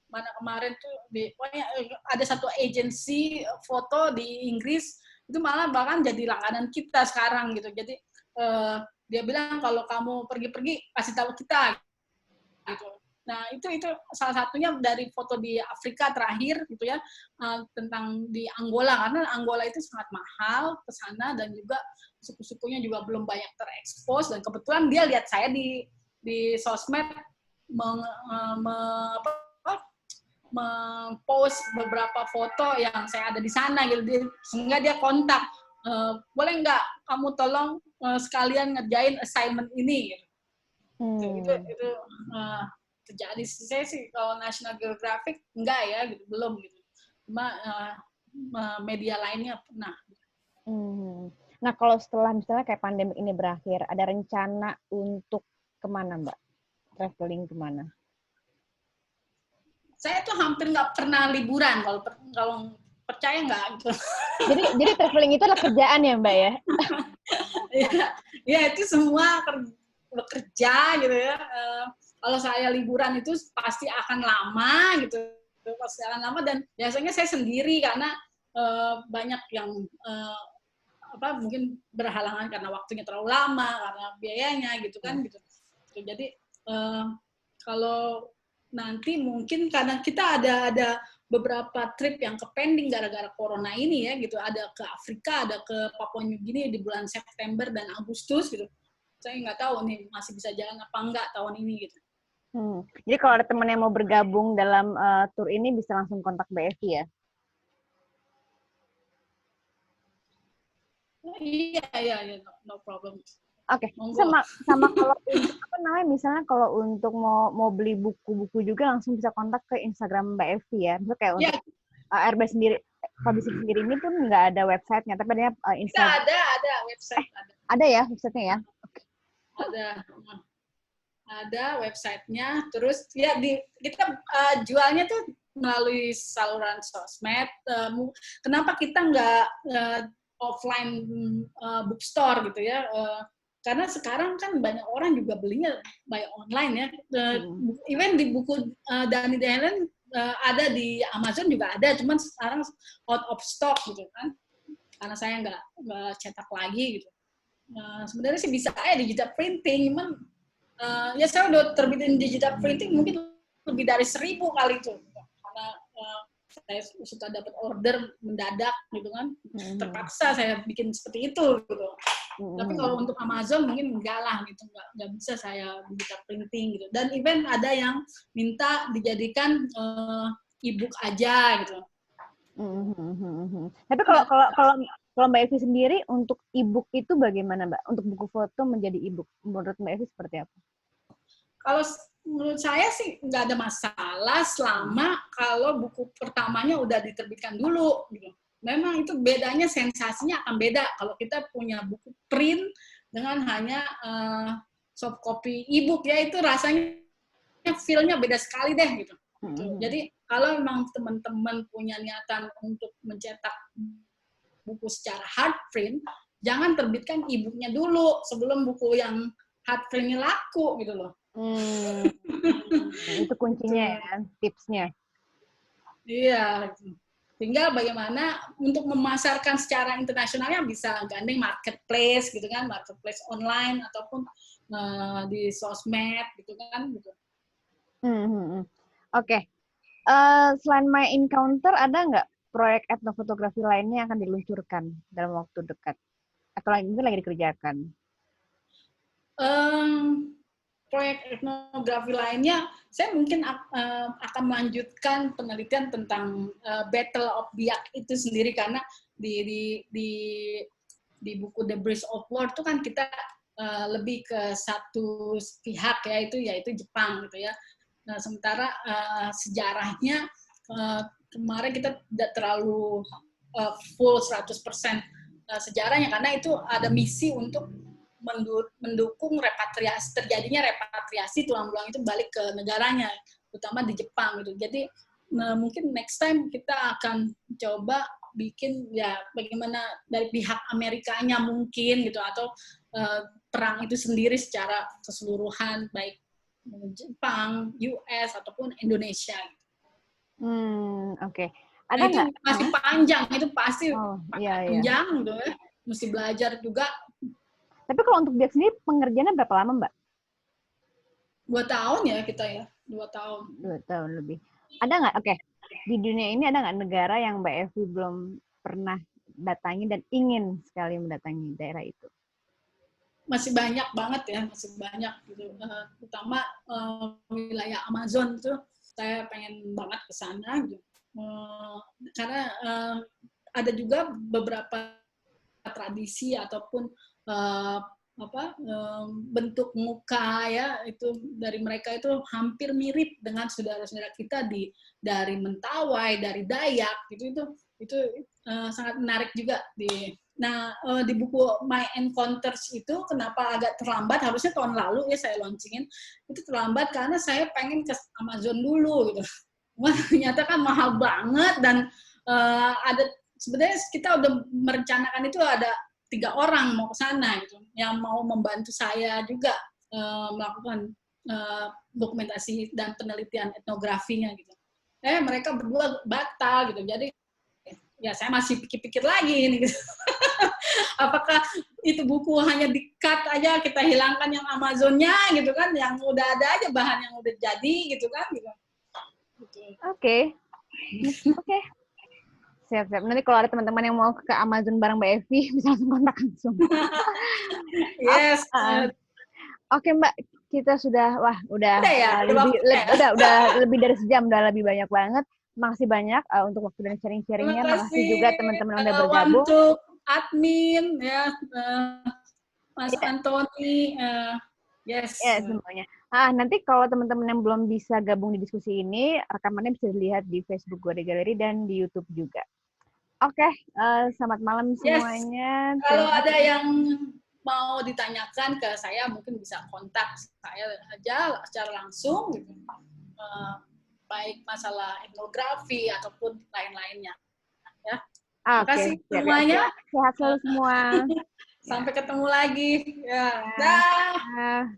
mana kemarin tuh pokoknya ada satu agensi foto di Inggris itu malah bahkan jadi langganan kita sekarang gitu. Jadi dia bilang kalau kamu pergi-pergi kasih tahu kita gitu. Nah, itu salah satunya dari foto di Afrika terakhir gitu ya, tentang di Angola, karena Angola itu sangat mahal ke sana dan juga suku-sukunya juga belum banyak terekspos, dan kebetulan dia lihat saya di sosmed mempost beberapa foto yang saya ada di sana gitu, sehingga dia kontak, boleh nggak kamu tolong sekalian ngerjain assignment ini gitu. Itu terjadi. Saya sih kalau National Geographic enggak ya gitu, belum gitu, cuma media lainnya pernah. Nah, kalau setelah misalnya kayak pandemi ini berakhir, ada rencana untuk kemana Mbak? Traveling kemana? Saya tuh hampir nggak pernah liburan, kalau percaya nggak gitu. Jadi traveling itu adalah kerjaan ya Mbak ya? Ya itu semua bekerja gitu ya. Kalau saya liburan itu pasti akan lama gitu, dan biasanya saya sendiri karena banyak yang mungkin berhalangan karena waktunya terlalu lama, karena biayanya gitu kan gitu. Jadi kalau nanti mungkin karena kita ada beberapa trip yang pending gara-gara corona ini ya gitu, ada ke Afrika, ada ke Papua New Guinea di bulan September dan Agustus gitu. Saya nggak tahu nih masih bisa jalan apa enggak tahun ini gitu. Jadi kalau ada teman yang mau bergabung dalam tour ini bisa langsung kontak Mbak Evi ya? Iya, no problem. Oke, sama kalau untuk misalnya kalau untuk mau beli buku-buku juga langsung bisa kontak ke Instagram Mbak Evi ya. Misalnya kayak untuk RB sendiri, publishing sendiri ini pun nggak ada websitenya, tapi ada Instagram. Ada website. Ada ya websitenya ya? Ada websitenya. Terus ya kita jualnya tuh melalui saluran sosmed. Kenapa kita nggak offline bookstore gitu ya? Karena sekarang kan banyak orang juga belinya by online ya. Even di buku Dani Dahlan ada di Amazon juga ada, cuman sekarang out of stock gitu kan. Karena saya nggak cetak lagi gitu. Sebenarnya sih bisa aja digital printing, cuman ya saya udah terbitin digital printing mungkin lebih dari 1.000 kali itu. Karena saya suka dapat order mendadak gitu kan, terpaksa saya bikin seperti itu gitu. Tapi kalau untuk Amazon mungkin enggak lah gitu, enggak bisa saya digital printing gitu. Dan even ada yang minta dijadikan e-book aja gitu. Tapi kalau Mbak Evi sendiri untuk e-book itu bagaimana Mbak? Untuk buku foto menjadi e-book, menurut Mbak Evi seperti apa? Kalau menurut saya sih nggak ada masalah selama kalau buku pertamanya udah diterbitkan dulu gitu. Memang itu bedanya, sensasinya akan beda kalau kita punya buku print dengan hanya soft copy e-book ya, itu rasanya feel-nya beda sekali deh gitu. Jadi kalau memang teman-teman punya niatan untuk mencetak buku secara hard print, jangan terbitkan e-booknya dulu sebelum buku yang hard printnya laku gitu loh. Itu kuncinya ya, tipsnya. Iya. Tinggal bagaimana untuk memasarkan secara internasionalnya bisa gandeng marketplace gitu kan, marketplace online ataupun di sosmed gitu kan. Gitu. Oke. Selain My Encounter, ada nggak proyek etnofotografi lainnya yang akan diluncurkan dalam waktu dekat? Atau mungkin lagi dikerjakan? Proyek etnografi lainnya, saya mungkin akan melanjutkan penelitian tentang Battle of Biak itu sendiri, karena di buku The Bridge of War itu kan kita lebih ke satu pihak yaitu Jepang gitu ya. Nah, sementara sejarahnya kemarin kita tidak terlalu full 100% sejarahnya, karena itu ada misi untuk mendukung terjadinya repatriasi tulang belulang itu balik ke negaranya, terutama di Jepang gitu. Jadi mungkin next time kita akan coba bikin ya bagaimana dari pihak Amerikanya mungkin gitu, atau perang itu sendiri secara keseluruhan, baik Jepang, US ataupun Indonesia. Oke. Nah, itu masih panjang, itu pasti panjang gitu ya. Mesti belajar juga. Tapi kalau untuk Biak sendiri pengerjaannya berapa lama, Mbak? 2 tahun ya kita ya, 2 tahun. 2 tahun lebih. Ada nggak? Oke. Di dunia ini ada nggak negara yang Mbak Evi belum pernah datangi dan ingin sekali mendatangi daerah itu? Masih banyak banget ya, masih banyak gitu. Terutama wilayah Amazon itu saya pengen banget ke sana gitu. Karena ada juga beberapa tradisi ataupun bentuk muka ya, itu dari mereka itu hampir mirip dengan saudara-saudara kita dari Mentawai, dari Dayak gitu. Itu sangat menarik juga di buku My Encounters itu. Kenapa agak terlambat, harusnya tahun lalu ya saya launchingin, itu terlambat karena saya pengen ke Amazon dulu gitu. Wah, ternyata kan mahal banget, dan ada sebenarnya kita udah merencanakan itu, ada 3 orang mau ke sana gitu, yang mau membantu saya juga melakukan dokumentasi dan penelitian etnografinya gitu. Mereka berdua batal gitu, jadi ya saya masih pikir-pikir lagi ini gitu. Apakah itu buku hanya di-cut aja, kita hilangkan yang Amazonnya gitu kan, yang udah ada aja bahan yang udah jadi gitu kan gitu. Oke. Siap-siap. Nanti kalau ada teman-teman yang mau ke Amazon bareng Mbak Evi, bisa langsung kontak langsung. Yes. Oke, Mbak, kita sudah udah lebih dari sejam, udah lebih banyak banget. Makasih banyak untuk waktu dan sharing-sharingnya. Makasih juga teman-teman udah bergabung. Untuk admin ya, Mas Antoni, yes. Ya, semuanya. Nanti kalau teman-teman yang belum bisa gabung di diskusi ini, rekamannya bisa dilihat di Facebook Gua Galeri dan di YouTube juga. Oke, selamat malam semuanya. Yes. Kalau ada yang mau ditanyakan ke saya, mungkin bisa kontak saya aja secara langsung gitu. Baik masalah etnografi ataupun lain-lainnya. Ya. Terima kasih semuanya. Sehat selalu semua. Sampai ketemu lagi. Ya. Dah.